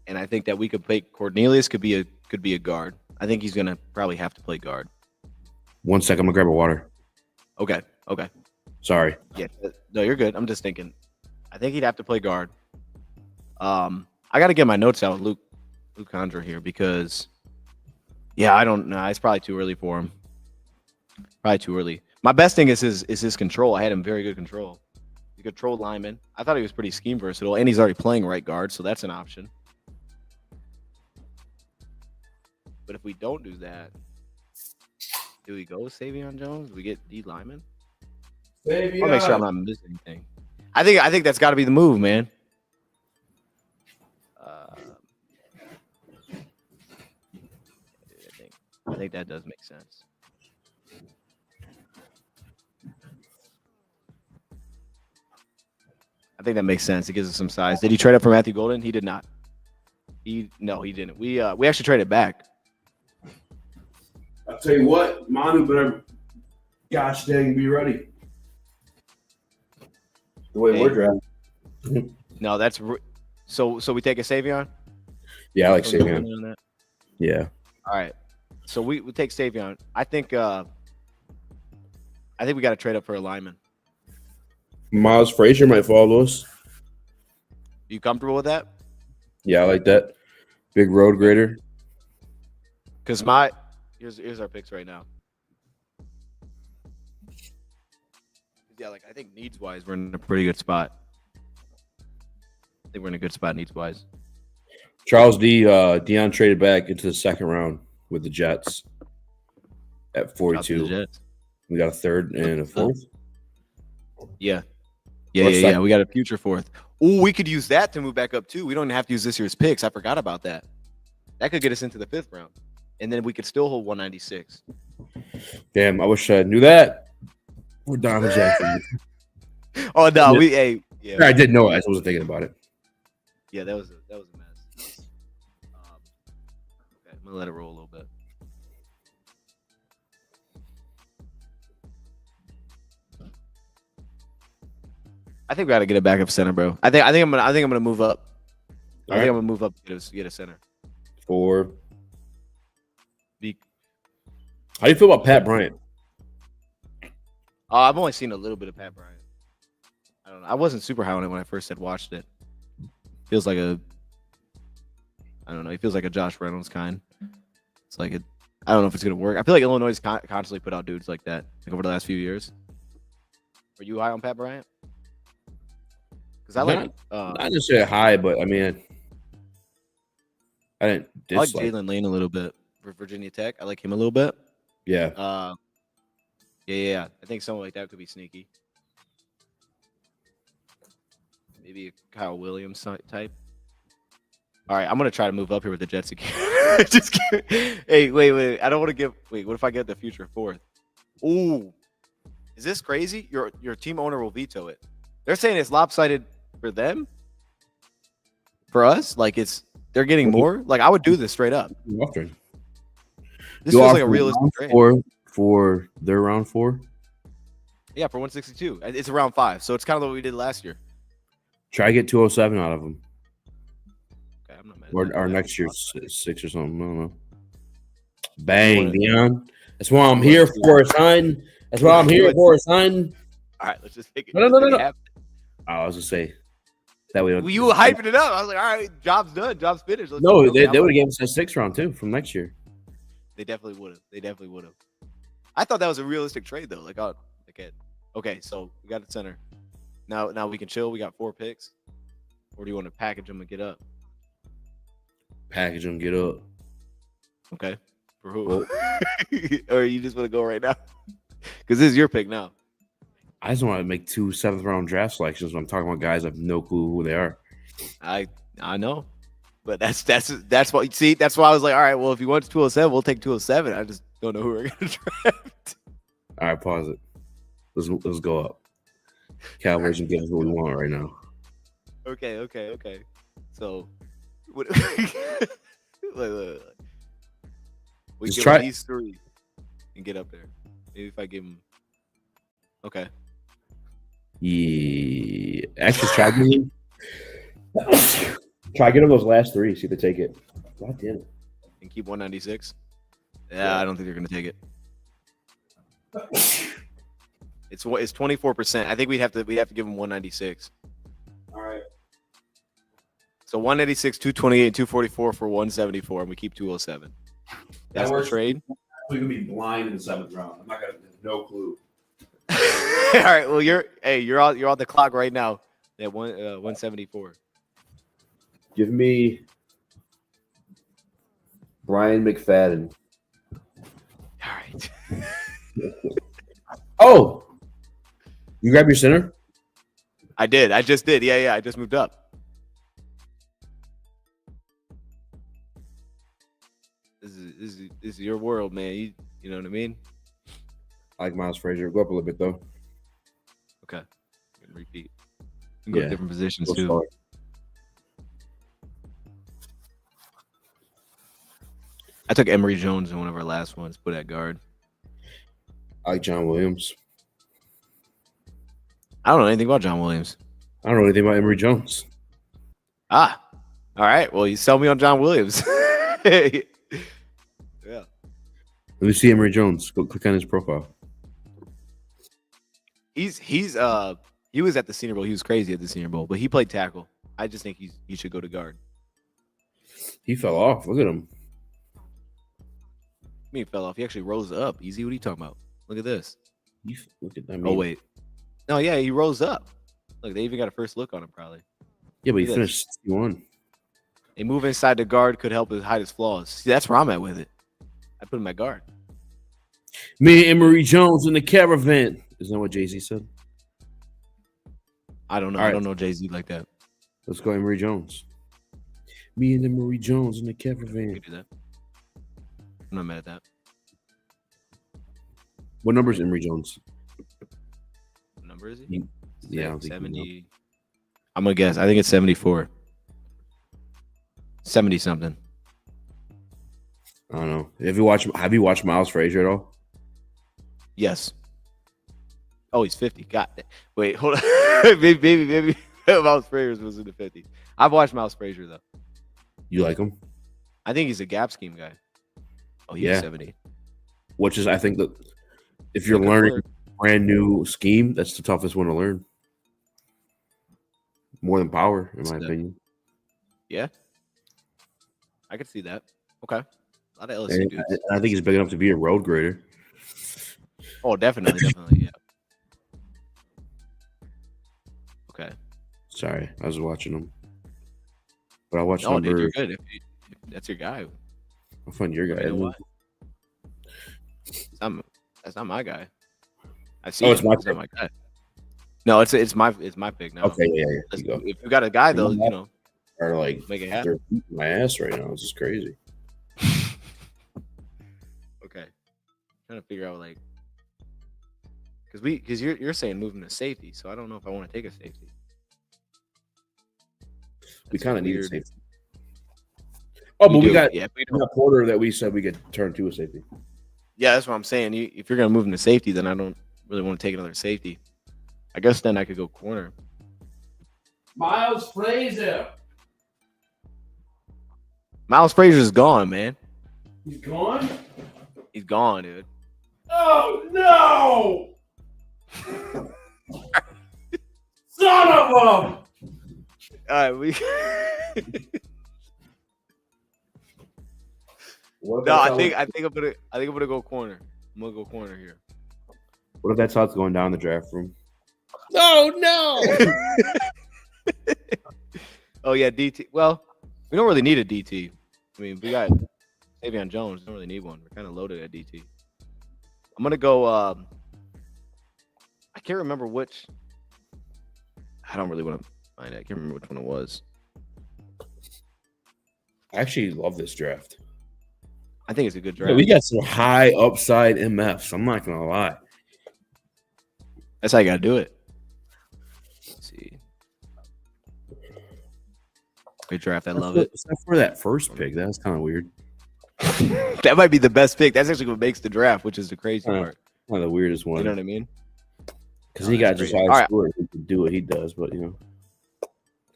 And I think that we could play Cornelius could be a guard. I think he's going to probably have to play guard. 1 second, I'm going to grab a water. Okay. Okay. Sorry. Yeah. No, you're good. I'm just thinking. I think he'd have to play guard. I got to get my notes out with Luke Condra here because, yeah, I don't know. It's probably too early for him. Probably too early. My best thing is his control. I had him very good control. He controlled lineman. I thought he was pretty scheme versatile, and he's already playing right guard, so that's an option. But if we don't do that, do we go with Savion Jones? Do we get D lineman? I'll make sure I'm not missing anything. I think that's got to be the move, man. I think that does make sense. I think that makes sense. It gives us some size. Did he trade up for Matthew Golden? He did not. He didn't. We actually traded back. I'll tell you what, Manu better gosh dang be ready. The way we're drafting. No, that's so we take a Savion? Yeah, I like Savion. Yeah. All right. So we take Savion. I think we got to trade up for a lineman. Miles Frazier might follow us. You comfortable with that? Yeah, I like that. Big road grader. Because here's our picks right now. Yeah, like I think needs wise, we're in a pretty good spot. I think we're in a good spot needs wise. Charles Dion traded back into the second round with the Jets at 42. We got a third and a fourth. Yeah. We got a future fourth. Oh, we could use that to move back up too. We don't have to use this year's picks. I forgot about that. That could get us into the 5th round, and then we could still hold 196. Damn, I wish I knew that. We're Donovan Jackson. Oh no, I did know it. I wasn't thinking about it. Yeah, that was a mess. Okay, I'm gonna let it roll a little bit. I think we got to get it back up center, bro. I think I'm gonna move up. I think I'm gonna move up to get a center. 4. How do you feel about Pat Bryant? I've only seen a little bit of Pat Bryant. I don't know. I wasn't super high on it when I first had watched it. Feels like I don't know. He feels like a Josh Reynolds kind. It's like I don't know if it's gonna work. I feel like Illinois constantly put out dudes like that like over the last few years. Are you high on Pat Bryant? Because I like not necessarily high, but I mean, I didn't. I like Jalen Lane a little bit for Virginia Tech. I like him a little bit. Yeah. Yeah. I think someone like that could be sneaky. Maybe a Kyle Williams type. All right, I'm gonna try to move up here with the Jets again. Just kidding. Hey, wait. I don't want to give. Wait, what if I get the future 4th? Ooh, is this crazy? Your team owner will veto it. They're saying it's lopsided for them. For us, like they're getting more. Like I would do this straight up. This feels like a realistic trade. For their round 4? Yeah, for 162. It's around 5. So it's kind of what we did last year. Try to get 207 out of them. Okay, I'm not mad. Or next year's 6 or something. I don't know. Bang, Dion. That's what I'm here for, son. That's what I'm here for, son. All right, let's just take it. No. I was going to say. That way. You were hyping it up. I was like, all right, job's done. Job's finished. They would have given us a 6th round, too, from next year. They definitely would have. I thought that was a realistic trade, though. Okay, so we got the center. Now we can chill. We got 4 picks. Or do you want to package them and get up? Package them, get up. Okay. For who? Or you just want to go right now? Because this is your pick now. I just want to make 2 7th round draft selections when I'm talking about guys I have no clue who they are. I know. But that's what you see. That's why I was like, all right, well, if you want 207, we'll take 207. I just don't know who we're gonna draft. All right, pause it. Let's go up. Cowboys and get us what we want right now. Okay. So, what? We Just give try these 3 and get up there. Maybe if I give them. Okay. Yeah. Actually, try get them those last 3. See if they take it. God damn it. And keep 196. Yeah, I don't think they're gonna take it. It's 24%. I think we'd have to give him 196. All right. So 186, 228, 244 for 174, and we keep 207. That's the trade. We're gonna be blind in the 7th round. I'm not gonna no clue. All right. Well, you're on the clock right now at 174. Give me Brian McFadden. All right. Oh, you grab your center? I did. I just did. Yeah. I just moved up. This is your world, man. You know what I mean? I like Miles Frazier. Go up a little bit though. Okay. Repeat. You can go to different positions too. Start. I took Emory Jones in one of our last ones, put at guard. I like John Williams. I don't know anything about John Williams. I don't know anything about Emory Jones. All right. Well, you sell me on John Williams. Yeah. Let me see Emory Jones. Go click on his profile. He was at the Senior Bowl. He was crazy at the Senior Bowl, but he played tackle. I just think he should go to guard. He fell off. Look at him. He fell off. He actually rose up. Easy. What are you talking about? Look at this. Look at that. Oh wait. No, yeah, he rose up. Look, they even got a first look on him, probably. Yeah, but he finished 61. A move inside the guard could help hide his flaws. See, that's where I'm at with it. I put him at guard. Me and Emory Jones in the caravan. Isn't that what Jay-Z said? I don't know. All right. I don't know Jay-Z like that. Let's go Emory Jones. Me and Emory Jones in the caravan. You can do that. I'm not mad at that. What number is Emory Jones? What number is he? Yeah, I don't think 70. I'm gonna guess. I think it's 74. 70 something. I don't know. Have you watched Miles Frazier at all? Yes. Oh, he's 50. God. Wait, hold on. maybe Miles Frazier was in the 50s. I've watched Miles Frazier though. You like him? I think he's a gap scheme guy. Oh, he's 70. Which is, I think that if you're learning a brand new scheme, that's the toughest one to learn. More than power, in my opinion. Yeah. I could see that. Okay. A lot of LSU dudes. I think he's big enough to be a road grader. Oh, definitely, yeah. Okay. Sorry, I was watching him. But I watched Dude, you're good. If that's your guy. I'll find your guy. You know what? That's not my guy. I see. It's my pick. Not my guy. No, it's my pick now. Okay, yeah. If you got a guy though, you know, are like make it happen. They're beating my ass right now. This is crazy. Okay, trying to figure out like because you're saying moving to safety, so I don't know if I want to take a safety. We kind of need a safety. Oh, but we got Porter that we said we could turn to a safety. Yeah, that's what I'm saying. If you're gonna move him to safety, then I don't really want to take another safety. I guess then I could go corner. Miles Frazier. Miles Frazier's gone, man. He's gone? He's gone, dude. Oh, no! Son of a... All right, No, I think I'm gonna go corner. I'm gonna go corner here. What if that's how it's going down in the draft room? Oh no! Oh yeah, DT. Well, we don't really need a DT. I mean, we got Savion Jones. Don't really need one. We're kind of loaded at DT. I'm gonna go. I can't remember which. I don't really want to find it. I can't remember which one it was. I actually love this draft. I think it's a good draft. Yeah, we got some high upside MFs. I'm not gonna lie. That's how you gotta do it. Let's see. Great draft. I love it. Except for that first pick. That's kind of weird. That might be the best pick. That's actually what makes the draft, which is the crazy part. One of the weirdest ones. You know what I mean? Because he got just high score. He can do what he does, but you know.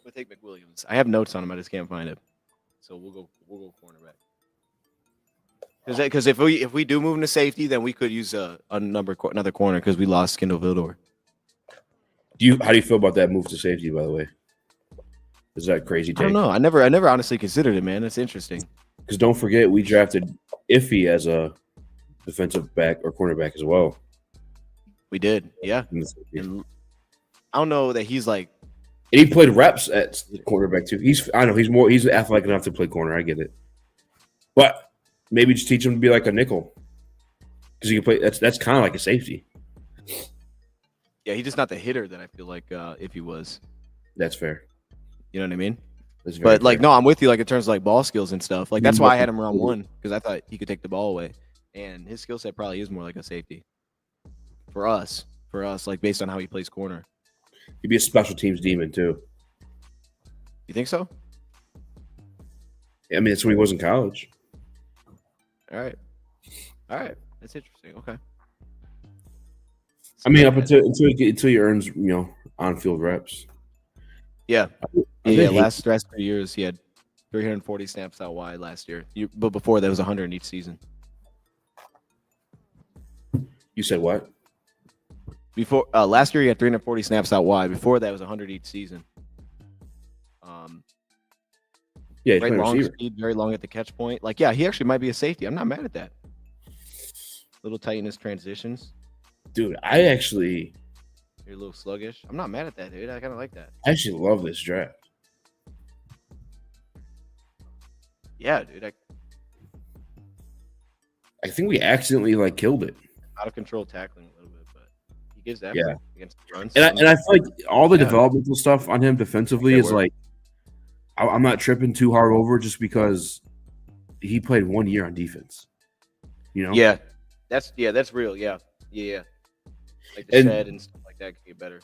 We'll take McWilliams. I have notes on him. I just can't find it. So we'll go cornerback. Because if we do move into safety, then we could use another corner because we lost Kendall Vildor. How do you feel about that move to safety? By the way, is that crazy? I don't know. I never honestly considered it, man. It's interesting. Because don't forget, we drafted Iffy as a defensive back or cornerback as well. We did, yeah. And I don't know that he's like. And he played reps at cornerback too. He's athletic enough to play corner. I get it, but maybe just teach him to be like a nickel because he can play. That's kind of like a safety. Yeah, he's just not the hitter that I feel like if he was. That's fair. You know what I mean? But like, no, I'm with you. Like in terms of like ball skills and stuff. Like that's why I had him round 1 because I thought he could take the ball away, and his skill set probably is more like a safety for us. Like based on how he plays corner. He'd be a special teams demon too. You think so? I mean, that's what he was in college. All right. That's interesting. Okay. I mean, up until he earns on-field reps. Yeah. Last 3 years, he had 340 snaps out wide last year. But before that was 100 in each season. You said what? Before last year, he had 340 snaps out wide. Before that was 100 each season. Yeah, very long speed, very long at the catch point. Like, yeah, he actually might be a safety. I'm not mad at that. Little tight in his transitions. Dude, You're a little sluggish. I'm not mad at that, dude. I kind of like that. I actually love this draft. Yeah, dude. I think we accidentally killed it. Out of control tackling a little bit, but he gives that against the runs. And I feel like all the developmental stuff on him defensively is like I'm not tripping too hard over just because he played 1 year on defense. Yeah, that's real. Yeah. Like the shed and stuff like that could get better.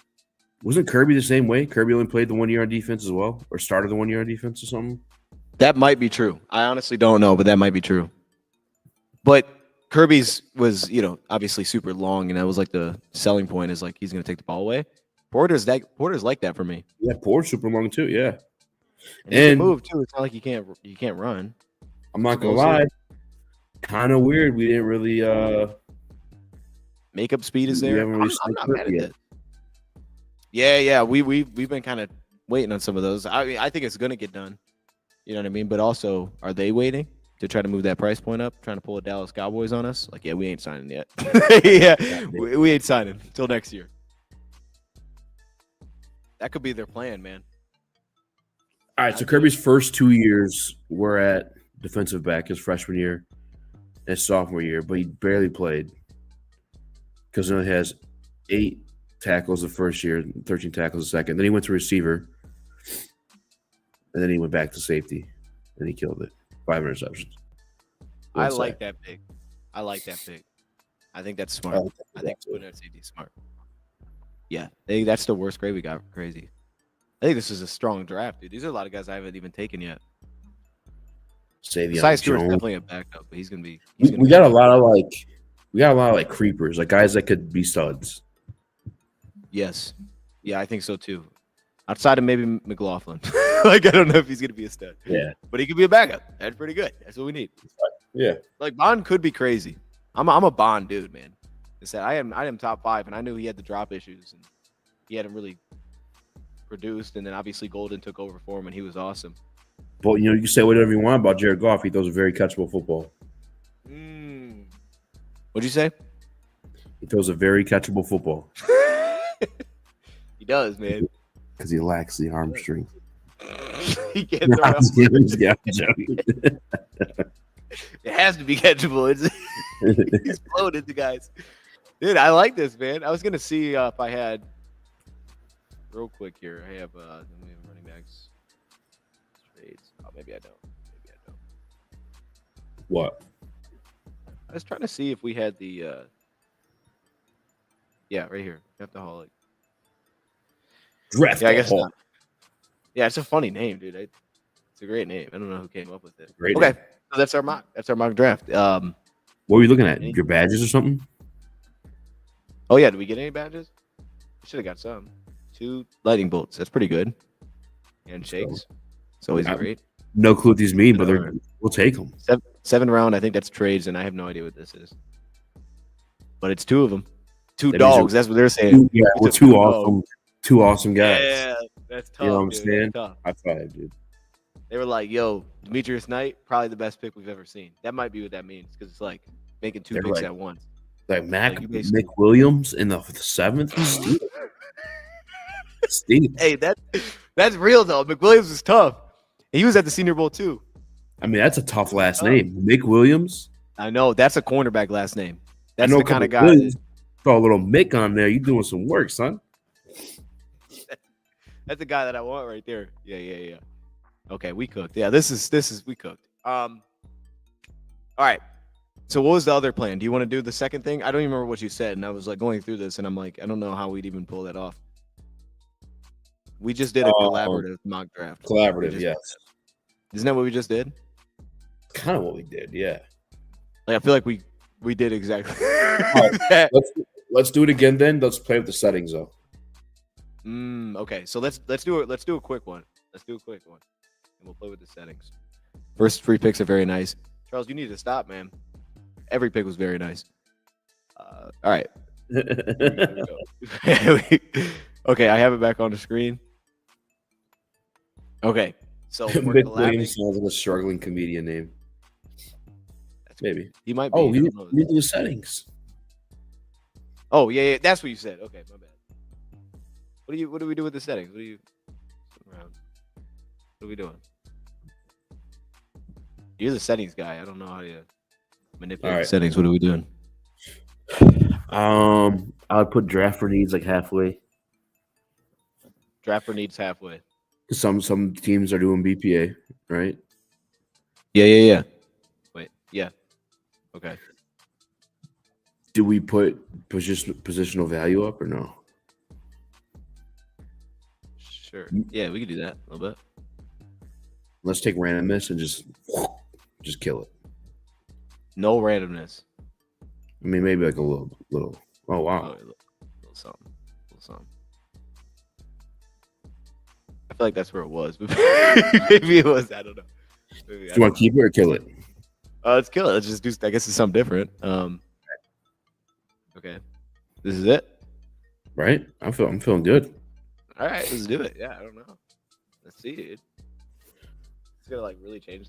Wasn't Kirby the same way? Kirby only played the 1 year on defense as well, or started the 1 year on defense or something. That might be true. I honestly don't know, but that might be true. But Kirby's was, obviously super long, and that was like the selling point is like he's going to take the ball away. Porter's like that for me. Yeah, Porter's super long too. Yeah, and he can move too. It's not like you can't run. I'm not gonna lie, kind of weird. We didn't really makeup speed is there. I'm not mad at that. Yeah. We've been kind of waiting on some of those. I mean, I think it's going to get done. You know what I mean? But also, are they waiting to try to move that price point up, trying to pull a Dallas Cowboys on us? Like, yeah, we ain't signing yet. we ain't signing until next year. That could be their plan, man. All right, so Kirby's first 2 years were at defensive back his freshman year and his sophomore year, but he barely played because he only has 8 tackles the first year, 13 tackles the second. Then he went to receiver, and then he went back to safety, and he killed it. 5 interceptions. I like that pick. I think that's smart. I think putting at safety is smart. Yeah, that's the worst grade we got. Crazy. I think this is a strong draft, dude. These are a lot of guys I haven't even taken yet. Cy Stewart's definitely a backup, but he's gonna be. We got a lot of creepers, like guys that could be studs. Yes, yeah, I think so too. Outside of maybe McLaughlin, I don't know if he's gonna be a stud. Yeah, but he could be a backup. That's pretty good. That's what we need. Yeah, like Bond could be crazy. I'm a Bond dude, man. I said I am top 5, and I knew he had the drop issues, and he hadn't really produced. And then obviously Golden took over for him, and he was awesome. But you can say whatever you want about Jared Goff. He throws a very catchable football. What'd you say? He throws a very catchable football. He does, man. Because he lacks the arm strength. He can't throw it. It has to be catchable. He's blowing into guys. Dude, I like this, man. I was gonna see if I had real quick here. I have running backs trades. Oh, maybe I don't. What? I was trying to see if we had the right here. Draftaholic. Draftaholic. Yeah, I guess not. Yeah, it's a funny name, dude. It's a great name. I don't know who came up with it. Great okay, name. so that's our mock draft. What were you looking at? Your badges or something? Oh yeah, did we get any badges? We should have got some. 2 lightning bolts. That's pretty good. Handshakes. It's always great. No clue what these mean, but we'll take them. Seven round. I think that's trades, and I have no idea what this is. But it's two of them. Two That means dogs. That's what they're saying. Yeah, we're two awesome guys. Yeah, that's tough. You know what I'm dude. saying? Tough. High five, dude. They were like, "Yo, Demetrius Knight, probably the best pick we've ever seen." That might be what that means because it's like making two picks at once. Like Mick Williams in the 7th. Steve. Hey, that's real though. McWilliams is tough. He was at the Senior Bowl too. I mean, that's a tough last name, Mick Williams. I know that's a cornerback last name. That's the kind of guy. Throw a little Mick on there. You doing some work, son. That's the guy that I want right there. Yeah. Okay, we cooked. Yeah, this is we cooked. All right. So what was the other plan? Do you want to do the second thing? I don't even remember what you said, and I was like going through this, and I'm like, I don't know how we'd even pull that off. We just did a collaborative mock draft. Collaborative, yes. Isn't that what we just did? Kind of what we did, yeah. Like I feel like we did exactly. Right, let's do it again then. Let's play with the settings though. Okay, so let's do it. Let's do a quick one. And we'll play with the settings. First 3 picks are very nice. Charles, you need to stop, man. Every pick was very nice. All right. Here we go. Okay, I have it back on the screen. Okay, so Mick Williams sounds like a struggling comedian name. Maybe he might be. Oh, we need to do the settings. Oh yeah, that's what you said. Okay, my bad. What do we do with the settings? What are we doing? You're the settings guy. I don't know how to manipulate the settings. What are we doing? I would put draft for needs like halfway. Draft for needs halfway. Some teams are doing BPA, right? Yeah. Wait, yeah. Okay. Do we put positional value up or no? Sure. Yeah, we could do that a little bit. Let's take randomness and just kill it. No randomness. I mean, maybe like a little. Oh wow. A little something. I feel like that's where it was, but maybe it was. I don't know. Do you want to keep it or kill it? Let's kill it. Let's just do. I guess it's something different. Okay. This is it. Right. I'm feeling good. All right, let's do it. Yeah, I don't know. Let's see, dude. It's gonna like really change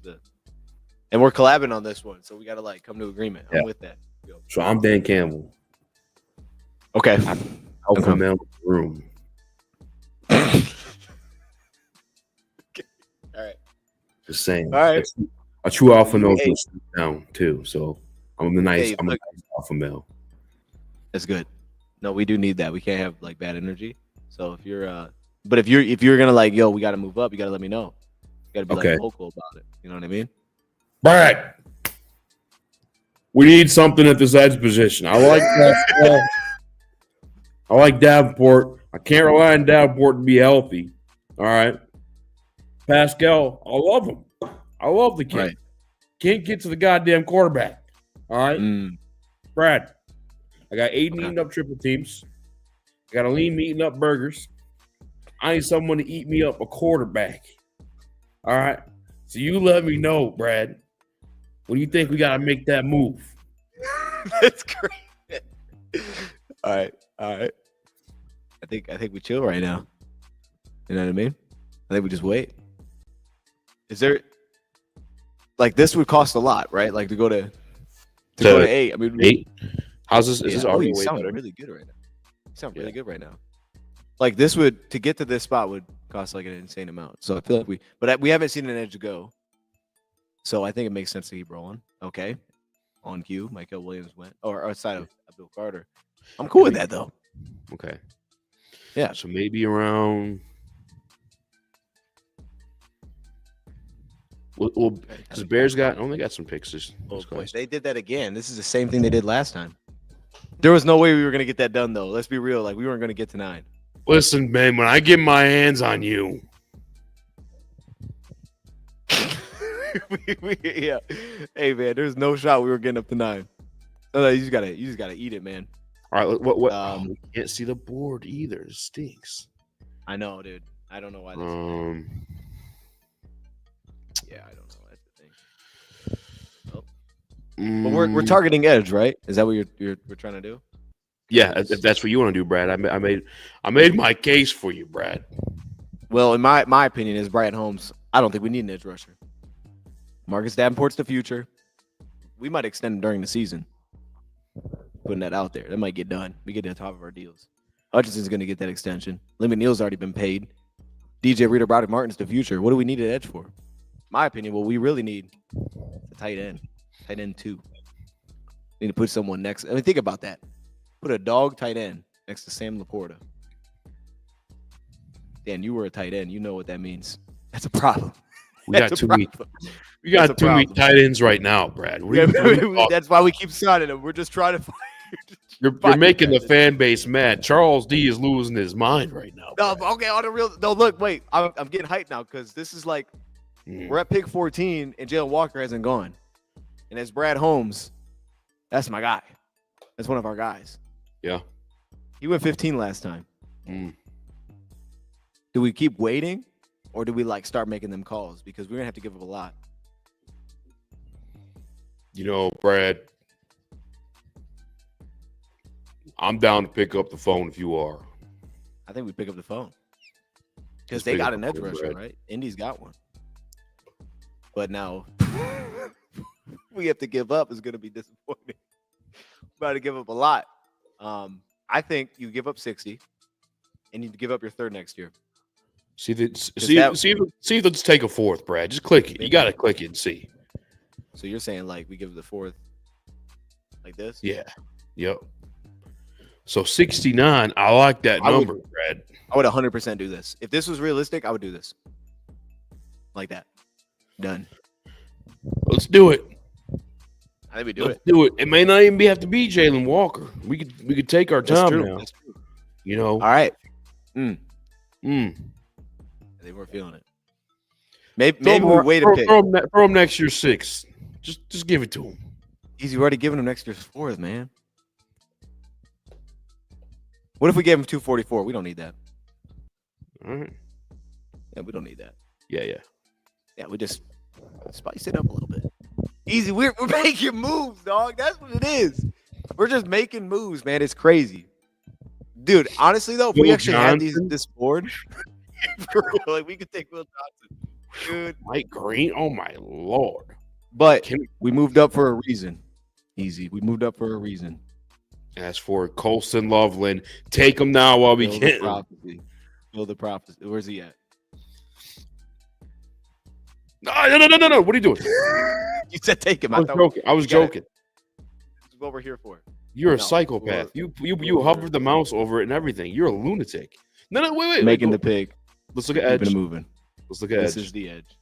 and we're collabing on this one, so we gotta like come to agreement. I'm with that. Go. So I'm Dan Campbell. Okay. Alpha male room. Okay. All right. Just saying. All right. A true alpha knows what's down too. So I'm a nice alpha male. That's good. No, we do need that. We can't have like bad energy. So if you're but if you're gonna like, yo, we gotta move up, you gotta let me know. You gotta be like vocal about it. You know what I mean? Brad, we need something at this edge position. I like that. I like Davenport. I can't rely on Davenport to be healthy. All right. Pascal, I love him. I love the kid. Right. Can't get to the goddamn quarterback. All right. Brad, I got 8 eating up triple teams. I got a lean eating up burgers. I need someone to eat me up a quarterback. All right. So you let me know, Brad. What do you think we got to make that move? That's great. All right. I think we chill right now. You know what I mean? I think we just wait. Is there like this would cost a lot, right? Like to go to 8. I mean 8. How's this? Is this already you sound really good right now? You sound really good right now. Like this would to get to this spot would cost like an insane amount. So I feel like we haven't seen an edge go. So I think it makes sense to keep rolling. Okay. On cue, Michael Williams went or outside of Bill Carter. I'm cool with that though. Okay. Yeah. So maybe around well, because the Bears only got some picks. They did that again. This is the same thing they did last time. There was no way we were gonna get that done though. Let's be real. Like we weren't gonna get to 9. Listen, man, when I get my hands on you. Yeah. Hey man, there's no shot we were getting up to 9. No, you just gotta eat it, man. All right, what we can't see the board either. It stinks. I know, dude. I don't know why Yeah, I don't know. That's the thing. Well, but we're Mm, targeting edge, right? Is that what we're trying to do? yeah, if that's what you want to do, Brad, I made my case for you, Brad. Well, in my opinion, is Brian Holmes. I don't think we need an edge rusher. Marcus Davenport's the future. We might extend him during the season. Putting that out there, that might get done. We get to the top of our deals. Hutchinson's going to get that extension. Lemon Neal's already been paid. DJ Reader Broderick Martin's the future. What do we need an edge for? My opinion, what we really need is a tight end 2. Need to put someone next. I mean, think about that. Put a dog tight end next to Sam Laporta. Dan, you were a tight end. You know what that means. That's a problem. We got too many. We got too many tight ends right now, Brad. That's why we keep signing them. We're just trying to. You're making the fan base mad. Charles D is losing his mind right now. No, okay, on the real. No, look, wait. I'm getting hyped now because this is like we're at pick 14 and Jalen Walker hasn't gone, and it's Brad Holmes. That's my guy. That's one of our guys. Yeah, he went 15 last time. Mm. Do we keep waiting, or do we like start making them calls because we're gonna have to give up a lot? You know, Brad, I'm down to pick up the phone if you are. I think we pick up the phone because they got an edge rusher, right? Indy's got one, but now we have to give up. Is going to be disappointing. We're about to give up a lot. I think you give up 60, and you give up your third next year. See if let's take a fourth, Brad. Just click it. You got to click it and see. So you're saying like we give the fourth like this? Yeah. Yep. So 69, I like that number, Brad. I would 100% do this. If this was realistic, I would do this. Like that. Done. Let's do it. I think we do Let's do it. It may not even have to be Jalen Walker. We could take our time now. That's true. You know. All right. Mm. They weren't feeling it. Maybe we wait a pick. Throw him next year's 6. Just give it to him. Easy. We're already giving him next year's 4th, man. What if we gave him 244? We don't need that. All right. Yeah, we don't need that. Yeah. Yeah, we just spice it up a little bit. Easy. We're making moves, dog. That's what it is. We're just making moves, man. It's crazy. Dude, honestly, though, if we actually had this board, for real, like we could take Will Johnson. Dude. Mike Green? Oh, my Lord. But we moved up for a reason. Easy. We moved up for a reason. As for Colston Loveland, take him now while we can. Build the prophecy. Where's he at? No. What are you doing? You said take him. I was joking. This is what we're here for. You're a psychopath. You hovered the mouse over it and everything. You're a lunatic. No, wait. Making the pick. Let's look at edge. Keeping it moving. Let's look at edge. This is the edge.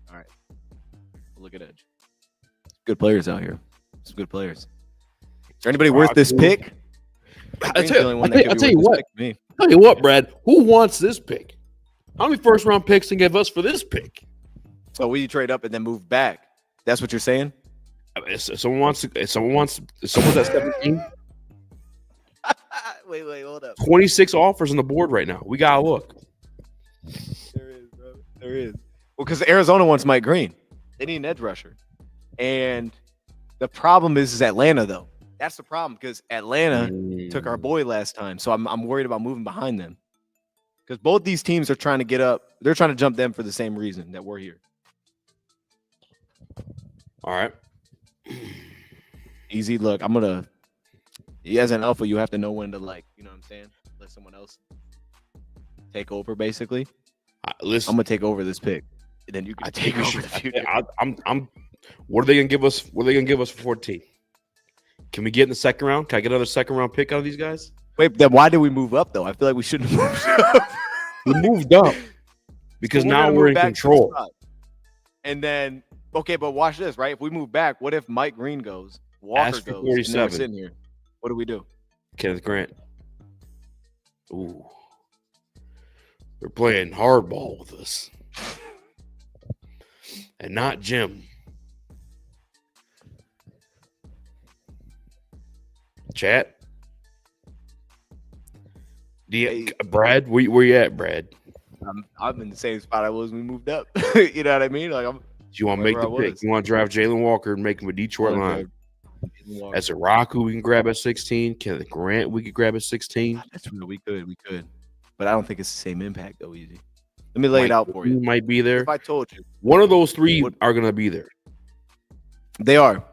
All right. We'll look at edge. Good players out here. Some good players. Is there anybody worth this pick? I'll tell you what, Brad. Who wants this pick? How many first-round picks can give us for this pick? So we trade up and then move back. That's what you're saying? Someone's at 17. Wait, hold up. 26 offers on the board right now. We gotta look. There is, bro. There is. Well, because Arizona wants Mike Green. They need an edge rusher. And the problem is Atlanta, though. That's the problem because Atlanta took our boy last time. So I'm worried about moving behind them. Because both these teams are trying to get up. They're trying to jump them for the same reason that we're here. All right. Easy. Look, as an alpha, you have to know when to, like, you know what I'm saying? Let someone else take over, basically. Listen, I'm going to take over this pick. And then you can take over the future. What are they going to give us? What are they going to give us for 14? Can we get in the second round? Can I get another second round pick out of these guys? Wait, then why did we move up, though? I feel like we shouldn't have moved up. We moved up because now we're in control. And then, okay, but watch this, right? If we move back, what if Mike Green goes, Walker goes, 47. and then we're sitting here? What do we do? Kenneth Grant. Ooh. They're playing hardball with us. And not Jim. Chat. Brad, where you at, Brad? I'm in the same spot I was when we moved up. You know what I mean? Like you want to make Wherever I the pick? was. You want to draft Jalen Walker and make him a Detroit line? As a Raku, we can grab at 16. Kevin Grant, we could grab at 16. That's real. We could. But I don't think it's the same impact though, Easy. Let me lay it Mike out for you. might be there. If I told you. One of those three are going to be there. They are.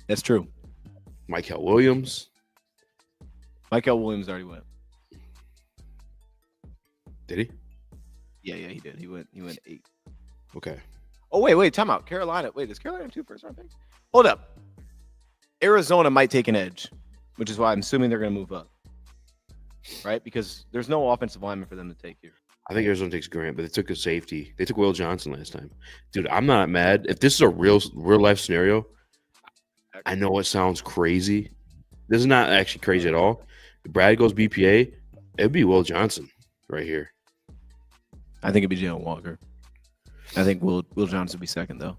That's true. Michael Williams. Michael Williams already went. Did he? Yeah, he did. He went 8. Okay. Oh, wait, time out. Carolina. Wait, does Carolina have 2 first-round picks? Hold up. Arizona might take an edge, which is why I'm assuming they're going to move up. Right? Because there's no offensive lineman for them to take here. I think Arizona takes Grant, but they took a safety. They took Will Johnson last time. Dude, I'm not mad. If this is a real life scenario, I know it sounds crazy. This is not actually crazy at all. If Brad goes BPA, it'd be Will Johnson right here. I think it'd be Jalen Walker. I think Will Johnson would be second, though.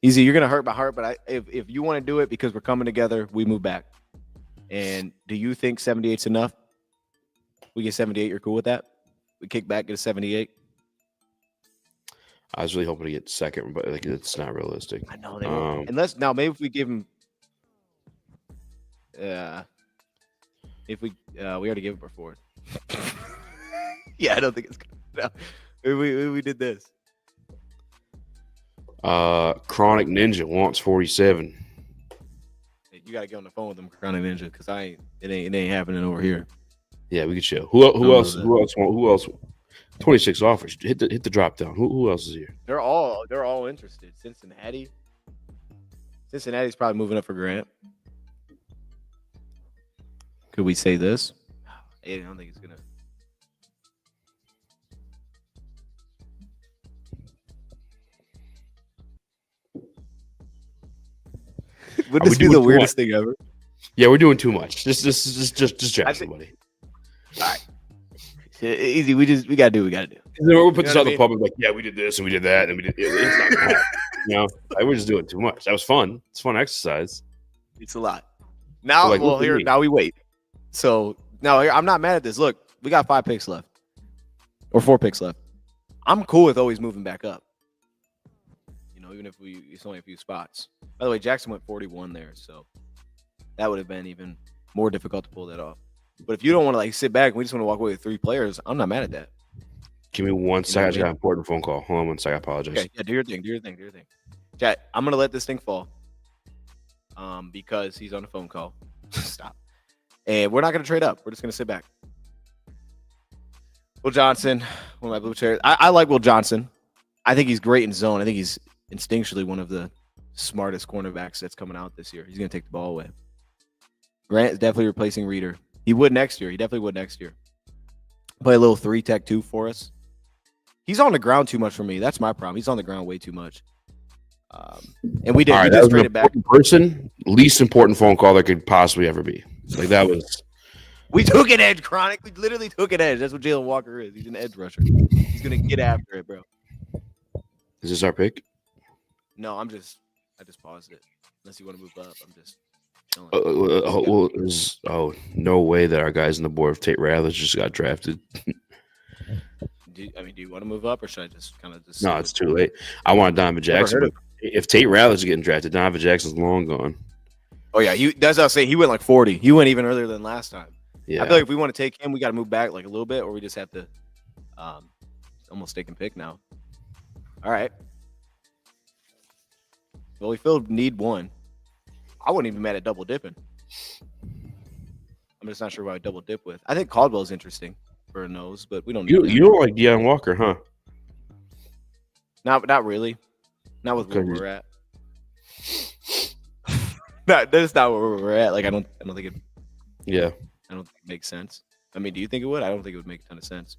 Easy, you're gonna hurt my heart, but if you want to do it because we're coming together, we move back. And do you think 78's enough? We get 78. You're cool with that? We kick back, get a 78. I was really hoping to get second, but like it's not realistic. I know they won't. Unless now, maybe if we give him, if we already gave up our fourth. Yeah, I don't think it's good. No. We did this. Chronic Ninja wants 47. You gotta get on the phone with them, Chronic Ninja, because it ain't happening over here. Yeah, we could show. Who else? 26 offers. Hit the drop down. Who else is here? They're all interested. Cincinnati's probably moving up for Grant. Could we say this? I don't think it's gonna. Would this be the weirdest thing ever? Yeah, we're doing too much. Just draft somebody. All right. Easy. We gotta do what we gotta do. We'll put this out in the public, like, yeah, we did this and we did that and we did. It's not gonna happen. You know, we're just doing too much. That was fun. It's fun exercise. It's a lot. Now, now we wait. So now I'm not mad at this. Look, we got 5 picks left, or 4 picks left. I'm cool with always moving back up. You know, even if it's only a few spots. By the way, Jackson went 41 there, so that would have been even more difficult to pull that off. But if you don't want to like sit back and we just want to walk away with 3 players, I'm not mad at that. Give me 1 second. I just got an important phone call. Hold on 1 second. I apologize. Okay, yeah, do your thing. Chat, I'm gonna let this thing fall. Because he's on a phone call. Stop. And we're not gonna trade up. We're just gonna sit back. Will Johnson, one of my blue chairs. I like Will Johnson. I think he's great in zone. I think he's instinctually one of the smartest cornerbacks that's coming out this year. He's gonna take the ball away. Grant is definitely replacing Reader. He would next year. He definitely would next year. Play a little 3-tech 2 for us. He's on the ground too much for me. That's my problem. He's on the ground way too much. And we did. Right, we just traded back. Least important phone call there could possibly ever be. Like that was. We took an edge, Chronic. We literally took an edge. That's what Jalen Walker is. He's an edge rusher. He's gonna get after it, bro. Is this our pick? No, I just paused it. Unless you want to move up, I'm just chilling. No way that our guys on the board of Tate Rather just got drafted. Do you want to move up, or should I just kind of just? No, it's too late. I want Donovan Jackson. But if Tate Rather's getting drafted, Donovan Jackson's long gone. Oh yeah, that's what I was saying. He went like 40. He went even earlier than last time. Yeah, I feel like if we want to take him, we got to move back like a little bit, or we just have to almost take and pick now. All right. Well, we still need one. I wouldn't even be mad at double dipping. I'm just not sure who I double dip with. I think Caldwell's interesting for a nose, but we don't. You don't like Deion Walker, huh? Not really. Not with where we're at. That's not where we're at. Like I don't think it. Yeah. I don't think it makes sense. I mean, do you think it would? I don't think it would make a ton of sense.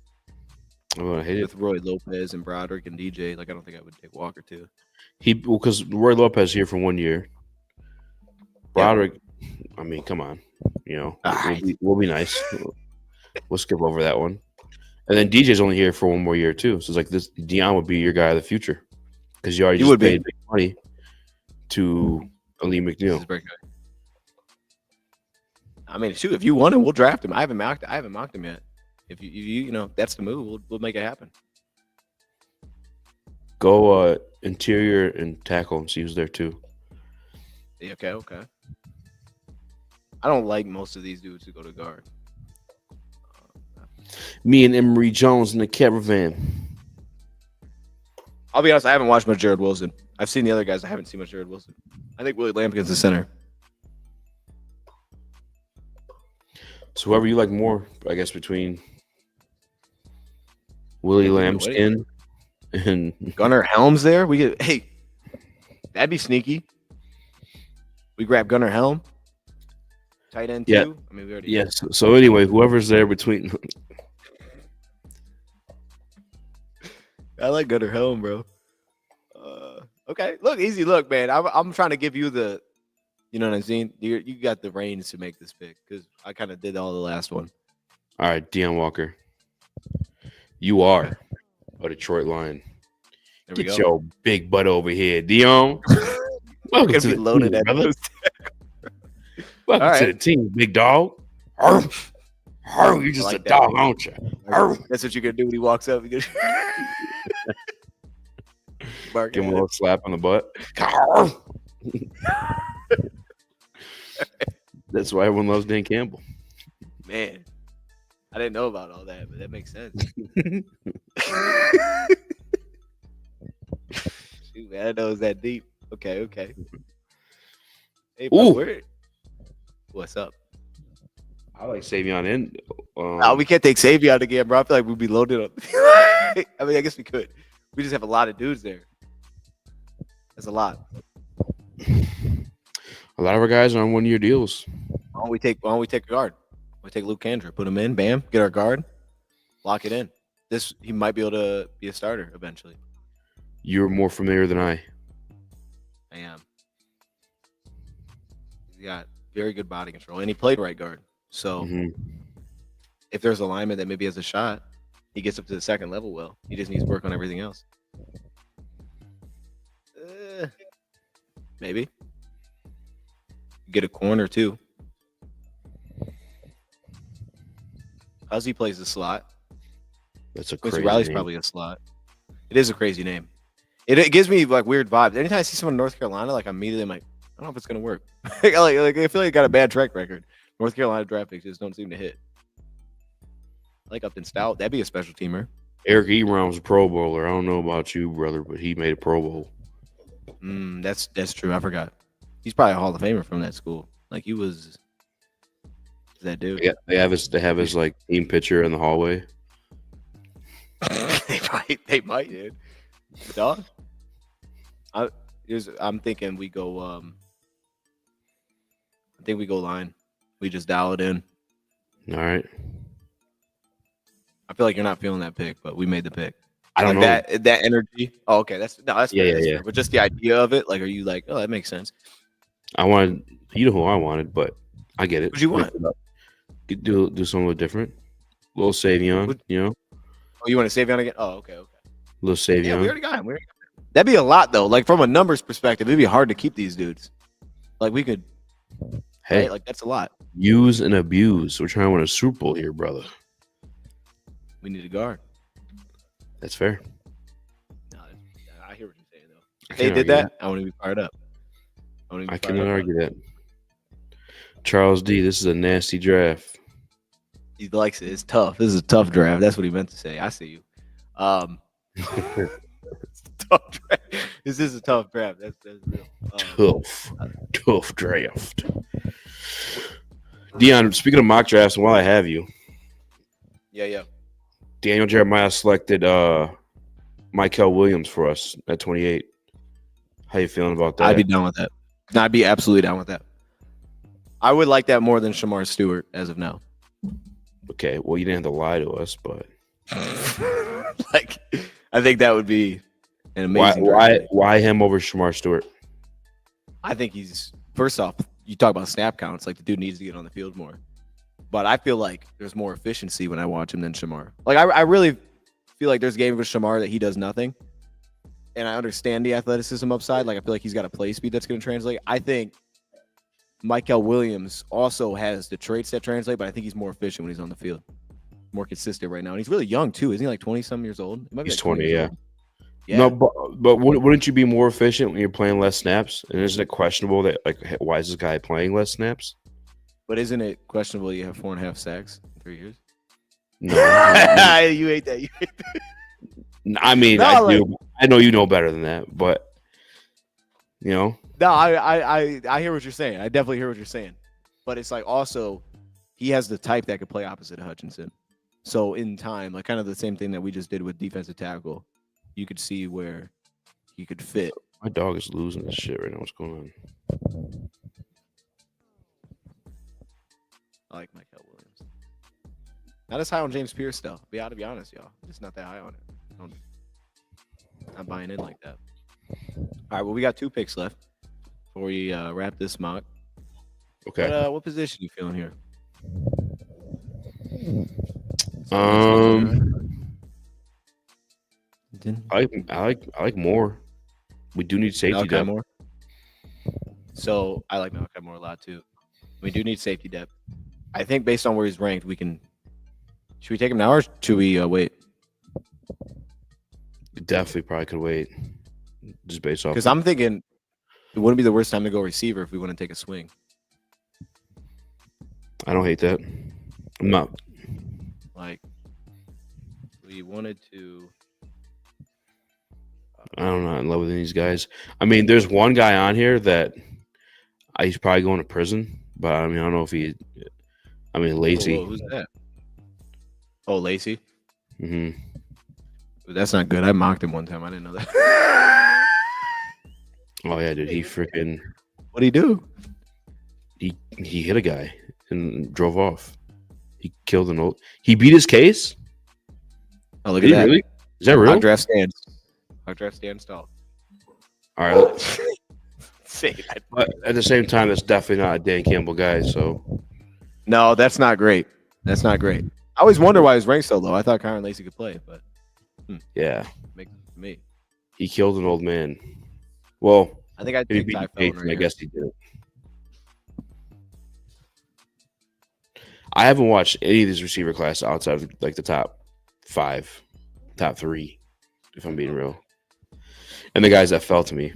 I hate with Roy Lopez and Broderick and DJ. Like I don't think I would take Walker too. Because Roy Lopez here for 1 year. Broderick, I mean, come on, you know, we'll be nice. We'll skip over that one. And then DJ's only here for 1 more year too. So it's like this. Deion would be your guy of the future because you already just paid big money to Ali McNeil. I mean, shoot, if you want him, we'll draft him. I haven't mocked him yet. If you know that's the move, we'll make it happen. Go interior and tackle and see who's there too. Yeah, okay. I don't like most of these dudes who go to guard. Me and Emery Jones in the caravan. I'll be honest, I haven't watched much Jared Wilson. I've seen the other guys. I haven't seen much Jared Wilson. I think Willie Lampkin's the center. So whoever you like more, I guess, between Willie Lambskin and Gunnar Helm's there. That'd be sneaky. We grab Gunnar Helm. Tight end yeah. too. I mean, we already. Yes. So anyway, whoever's there between. I like Gunnar Helm, bro. Okay, look, easy look, man. I'm trying to give you the, you know what I'm saying. You got the reins to make this pick because I kind of did all the last one. All right, Deion Walker. You are a Detroit Lion. Get your big butt over here, Deion. Welcome to the loaded team, at brother. Welcome to the team, big dog. You're just like a dog, aren't you? That's what you're gonna do when he walks up. Give him a little slap on the butt. That's why everyone loves Dan Campbell. Man, I didn't know about all that, but that makes sense. Shoot, man, I know it's that deep. Okay. Hey, bro, what's up? I like Savion in. We can't take Savion again, bro. I feel like we'd be loaded up. I mean, I guess we could. We just have a lot of dudes there. That's a lot. A lot of our guys are on 1-year deals. Why don't we take a guard? We take Luke Kandra, put him in, bam, get our guard, lock it in. He might be able to be a starter eventually. You're more familiar than I am. He's got very good body control, and he played right guard. So if there's a lineman that maybe has a shot, he gets up to the second level well. He just needs to work on everything else. Maybe. Get a corner too. Huzzy plays the slot. That's a crazy Riley's name. Probably a slot. It is a crazy name. It gives me like weird vibes. Anytime I see someone in North Carolina, like I'm immediately like, I don't know if it's gonna work. I feel like it got a bad track record. North Carolina draft picks just don't seem to hit. Like Upton Stout, that'd be a special teamer. Eric Ebron's a Pro Bowler. I don't know about you, brother, but he made a Pro Bowl. That's true. I forgot. He's probably a Hall of Famer from that school. Like he was that dude. Yeah, they have his like team picture in the hallway. they might, dude. Dog. I'm thinking we go. I think we go line. We just dial it in. All right. I feel like you're not feeling that pick, but we made the pick. I don't know that energy. Oh, okay. That's fair, yeah. But just the idea of it, like, are you like, oh, that makes sense? I wanted, you know who I wanted, but I get it. What'd you want? Do something a little different. A little Savion, you know. Oh, you want to Savion again? Oh, okay. A little Savion. Yeah, we already got him. That'd be a lot though. Like from a numbers perspective, it'd be hard to keep these dudes. Like we could. Hey, right? Like that's a lot. Use and abuse. We're trying to win a Super Bowl here, brother. We need a guard. That's fair. No, I hear what you're saying though. They did that. I want to be fired up. I cannot argue that. Charles D, this is a nasty draft. He likes it. It's tough. This is a tough draft. That's what he meant to say. I see you. It's a tough draft. This is a tough draft. That's real. Tough draft. Dion, speaking of mock drafts, and while I have you, yeah. Daniel Jeremiah selected Mykel Williams for us at 28. How you feeling about that? I'd be down with that. No, I'd be absolutely down with that. I would like that more than Shamar Stewart as of now. Okay, well, you didn't have to lie to us, but like, I think that would be an amazing. Why him over Shamar Stewart? I think he's first off. You talk about snap counts, like the dude needs to get on the field more. But I feel like there's more efficiency when I watch him than Shamar. Like I really feel like there's a game with Shamar that he does nothing, and I understand the athleticism upside. Like I feel like he's got a play speed that's going to translate. I think Mykel Williams also has the traits that translate, but I think he's more efficient when he's on the field, more consistent right now. And he's really young too, isn't he? Like 20-some years old. He's 20, yeah. No, Yeah, but wouldn't you be more efficient when you're playing less snaps? And isn't it questionable that like why is this guy playing less snaps? but isn't it questionable you have 4.5 sacks in 3 years? No, You hate that. You hate that. I mean I No, like do. I know you know better than that, but you know, no, I hear what you're saying. I definitely hear what you're saying. But it's like also he has the type that could play opposite of Hutchinson. So in time, like kind of the same thing that we just did with defensive tackle, you could see where he could fit. my dog is losing this shit right now. What's going on? I like Michael Williams. Not as high on James Pierce though. To be honest, y'all. Just not that high on it. Not buying in like that. All right, well, we got 2 picks left before we wrap this mock. Okay. What position you feeling here? I like more. We do need safety Malachi depth. Moore. So I like Malachi Moore a lot too. We do need safety depth. I think based on where he's ranked, we can. Should we take him now or should we wait? We definitely probably could wait. Just based off. Because I'm thinking it wouldn't be the worst time to go receiver if we want to take a swing. I don't hate that. I'm not. Like we wanted to. I'm not in love with these guys. I mean, there's one guy on here that he's probably going to prison, but I mean, I don't know if he. I mean, Lacey. Whoa, who's that? Oh, Lacey. Mm-hmm. That's not good. I mocked him one time. I didn't know that. Oh yeah, dude. He freaking. What'd he do? He hit a guy and drove off. He killed an old. He beat his case. Oh, look Did at he that. really? Is that real? Mock draft stands. Mock draft stand stall. All right. Say that. But at the same time, that's definitely not a Dan Campbell guy. So No, that's not great. That's not great. I always wonder why his rank's so low. I thought Kyron Lacey could play, but yeah, makes sense to me. he killed an old man. Well, I think I'd he take beat Ty his Felton case, right and I here. guess he did. I haven't watched any of these receiver class outside of like the top 5, top 3, if I'm being real. And the guys that fell to me.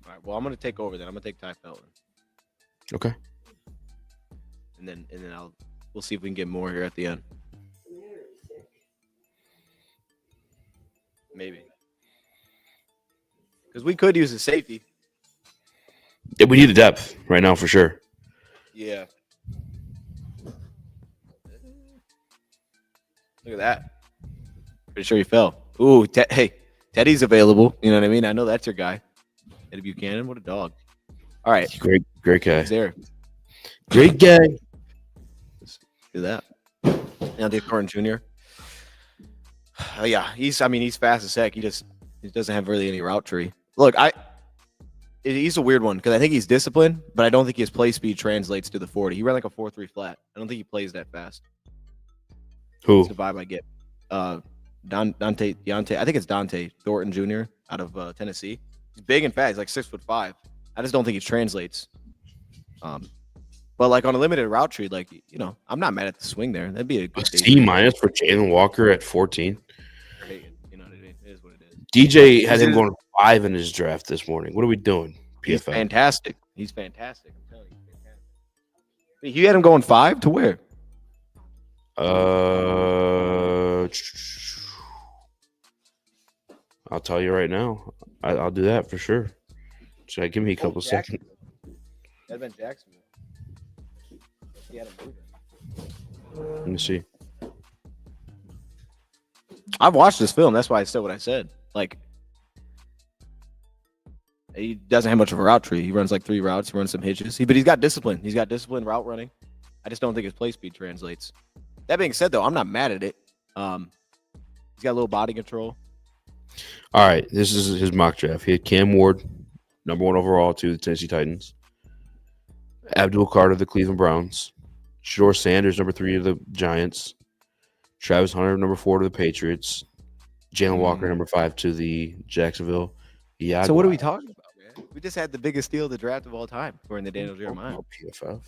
All right. Well, I'm gonna take over then. I'm gonna take Ty Felton, Okay. and then we'll see if we can get more here at the end. Maybe because we could use a safety. Yeah, we need the depth right now for sure. Yeah. Look at that. Pretty sure he fell. Ooh, hey, Teddy's available. You know what I mean? I know that's your guy. Teddy Buchanan. What a dog. All right. Great guy. He's there. Great guy. Let's do that. Now Dave Thornton Jr. Yeah, he's fast as heck. He doesn't have really any route tree. Look, he's a weird one because I think he's disciplined, but I don't think his play speed translates to the 40. He ran like a 4.3 flat. I don't think he plays that fast. Who? That's the vibe I get. Deontay. I think it's Dante Thornton Jr. out of Tennessee. He's big and fast. He's like 6'5". I just don't think he translates. But like on a limited route tree, like I'm not mad at the swing there. That'd be a good C- for Jalen Walker at 14. You know what I mean? It is what it is. DJ had him going 5 in his draft this morning. What are we doing? He's PFL. fantastic. He's fantastic. I'm telling you, he's fantastic. You had him going 5 to where? I'll tell you right now. I'll do that for sure. Should give me a couple seconds? That'd been Jacksonville. He had him moving. Let me see. I've watched this film. That's why I said what I said. Like, he doesn't have much of a route tree. He runs like 3 routes. He runs some hitches. But he's got discipline. He's got disciplined route running. I just don't think his play speed translates. That being said, though, I'm not mad at it. He's got a little body control. All right, this is his mock draft. He had Cam Ward, number 1 overall to the Tennessee Titans. Abdul Carter of the Cleveland Browns. Shador Sanders, number 3 of the Giants. Travis Hunter, number 4 to the Patriots. Jalen Walker, number 5 to the Jacksonville. Yeah. So what are we talking about, man? We just had the biggest steal of the draft of all time, according to Daniel Jeremiah. PFF.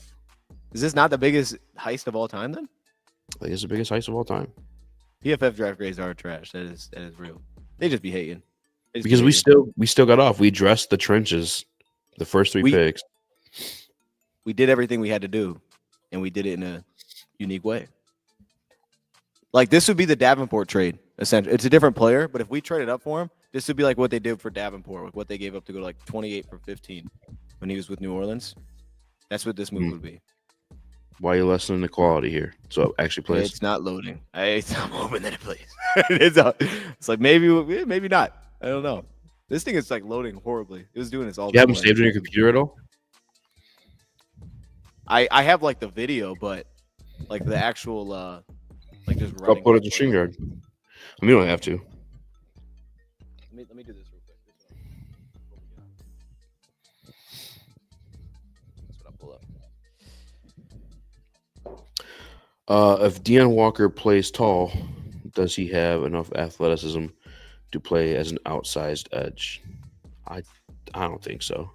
Is this not the biggest heist of all time then? I think it's the biggest heist of all time. PFF draft grades are trash. That is real. They just be hating. They just be Because hating. we still got off. We dressed the trenches, the first three We picks. we did everything we had to do, and we did it in a unique way. Like this would be the Davenport trade. Essentially, it's a different player, but if we traded up for him, this would be like what they did for Davenport, with what they gave up to go to like 28 for 15 when he was with New Orleans. That's what this move would be. Why are you lessening the quality here? So it actually plays. It's not loading. I'm hoping that it plays. It's like maybe not. I don't know. This thing is like loading horribly. It was doing this all. Do you have them saved on your computer at all? I have like the video, but like the actual like just running. Upload it to StreamYard. I mean, you don't have to. Let me do this real quick. That's what I'll pull up. If Deion Walker plays tall, does he have enough athleticism to play as an outsized edge? I don't think so.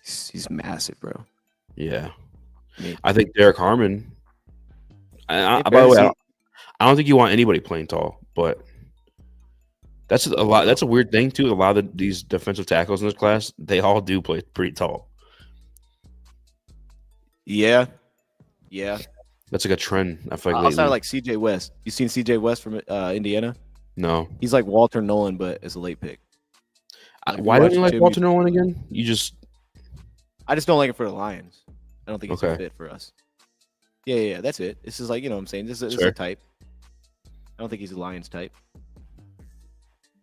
He's massive, bro. Yeah, I think Derek Harmon. By the way, I don't think you want anybody playing tall, but that's a lot. That's a weird thing too. A lot of these defensive tackles in this class, they all do play pretty tall. Yeah. That's like a trend. I feel like outside of like CJ West. You seen CJ West from Indiana? No. He's like Walter Nolan, but as a late pick. Why don't you like Walter Nolan again? I just don't like it for the Lions. I don't think he's a fit for us. Yeah. That's it. This is like, you know what I'm saying? This is a type. I don't think he's a Lions type.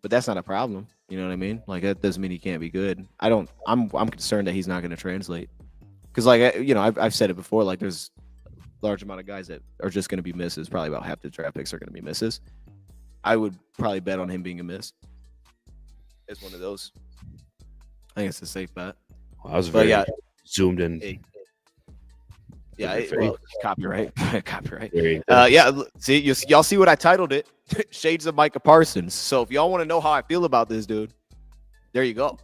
But that's not a problem. You know what I mean? Like that doesn't mean he can't be good. I'm concerned that he's not going to translate. Because like, you know, I've said it before, like there's a large amount of guys that are just going to be misses. Probably about half the draft picks are going to be misses. I would probably bet on him being a miss. It's one of those. I think it's a safe bet. Well, I was very zoomed in. Copyright. See, y'all see what I titled it? Shades of Micah Parsons. So if y'all want to know how I feel about this dude, there you go.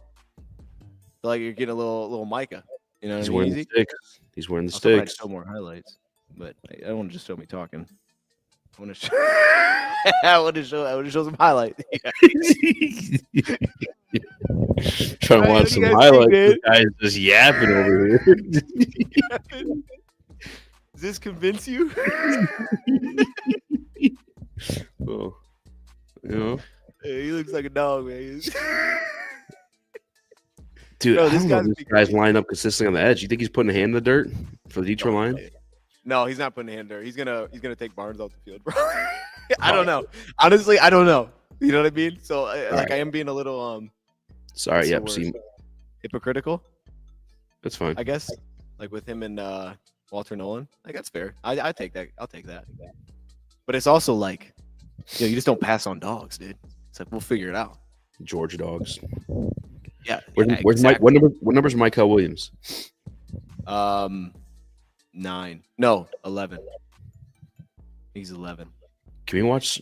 Feel like you're getting a little Micah. You know, he's wearing the sticks. He's wearing the sticks. Sticks. Show more highlights, but I don't want to just show me talking. I want to show. I want to show some highlights. Trying to watch some highlights. This guy's just yapping over here. Does this convince you? Oh, you know, hey, he looks like a dog, man. Dude, this guy's lined up consistently on the edge. You think he's putting a hand in the dirt for the Detroit Lions? No, he's not putting a hand in the dirt. He's gonna take Barnes off the field, bro. I don't know. Honestly, I don't know. You know what I mean? So I am being a little sorry, hypocritical. That's fine. I guess. Like with him and Walter Nolan. Like that's fair. I take that. I'll take that. But it's also like, you know, you just don't pass on dogs, dude. It's like we'll figure it out. Georgia dogs. Yeah. Where's Mike? What number's Michael Williams? 9. No, 11. He's 11. Can we watch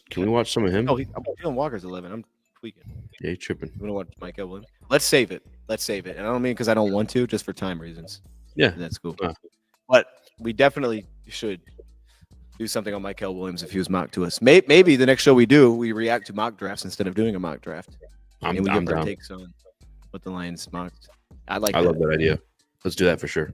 some of him? No, Jalen Walker's 11. I'm tweaking. Yeah, he's tripping. You want to watch Michael Williams? Let's save it. And I don't mean because I don't want to, just for time reasons. Yeah, and that's cool. But we definitely should do something on Michael Williams if he was mocked to us. Maybe the next show we do, we react to mock drafts instead of doing a mock draft. And we give our takes on what the Lions mocked. I love that idea. Let's do that for sure.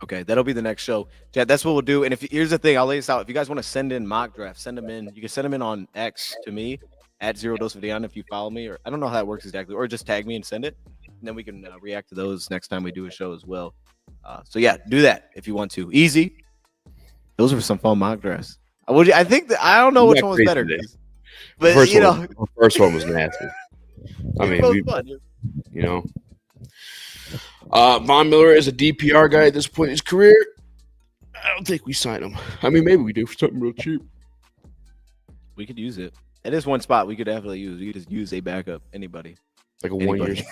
Okay, that'll be the next show. Chad, that's what we'll do. And here's the thing, I'll lay this out. If you guys want to send in mock drafts, send them in. You can send them in on X to me at 0dose if you follow me, or I don't know how that works exactly, or just tag me and send it, and then we can react to those next time we do a show as well. So yeah, do that if you want to. Easy. Those were some fun mock drafts. I think that I don't know which one was better, but the first one was nasty. I mean, you know. Von Miller is a DPR guy at this point in his career. I don't think we sign him. I mean, maybe we do for something real cheap. We could use it. It is one spot we could definitely use. We could just use a backup. Anybody. Like a 1 year.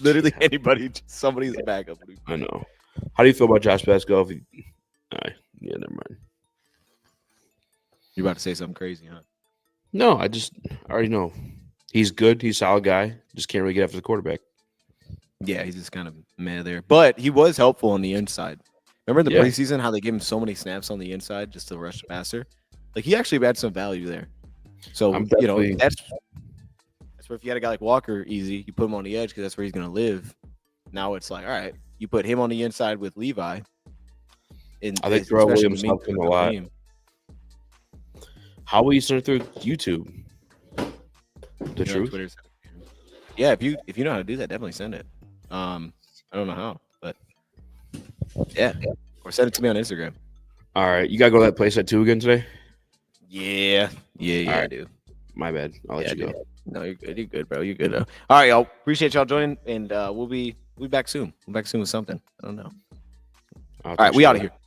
Literally anybody. Somebody's a backup. I know. How do you feel about Josh Pascal? Yeah, never mind. You're about to say something crazy, huh? No, I already know. He's good. He's a solid guy. Just can't really get after the quarterback. Yeah, he's just kind of meh there. But he was helpful on the inside. Remember in the preseason how they gave him so many snaps on the inside just to rush the passer? Like he actually had some value there. So I'm you know definitely. that's where if you had a guy like Walker, easy, you put him on the edge because that's where he's gonna live. Now it's like, all right, you put him on the inside with Levi, and I think Darrell especially in Williams the helped him a meantime, lot. game. How will you send it through YouTube? The You know, truth. Twitter's. Yeah, if you know how to do that, definitely send it. I don't know how, but yeah, or send it to me on Instagram. All right, you gotta go to that place at 2 again today. Yeah, All I right, do. my bad. I'll let Yeah, you dude. go. No, you're good. You're good, bro. You're good. All right, y'all. Appreciate y'all joining, and we'll be back soon. We'll be back soon with something. I don't know. I'll All talk right, we to you out of later. here.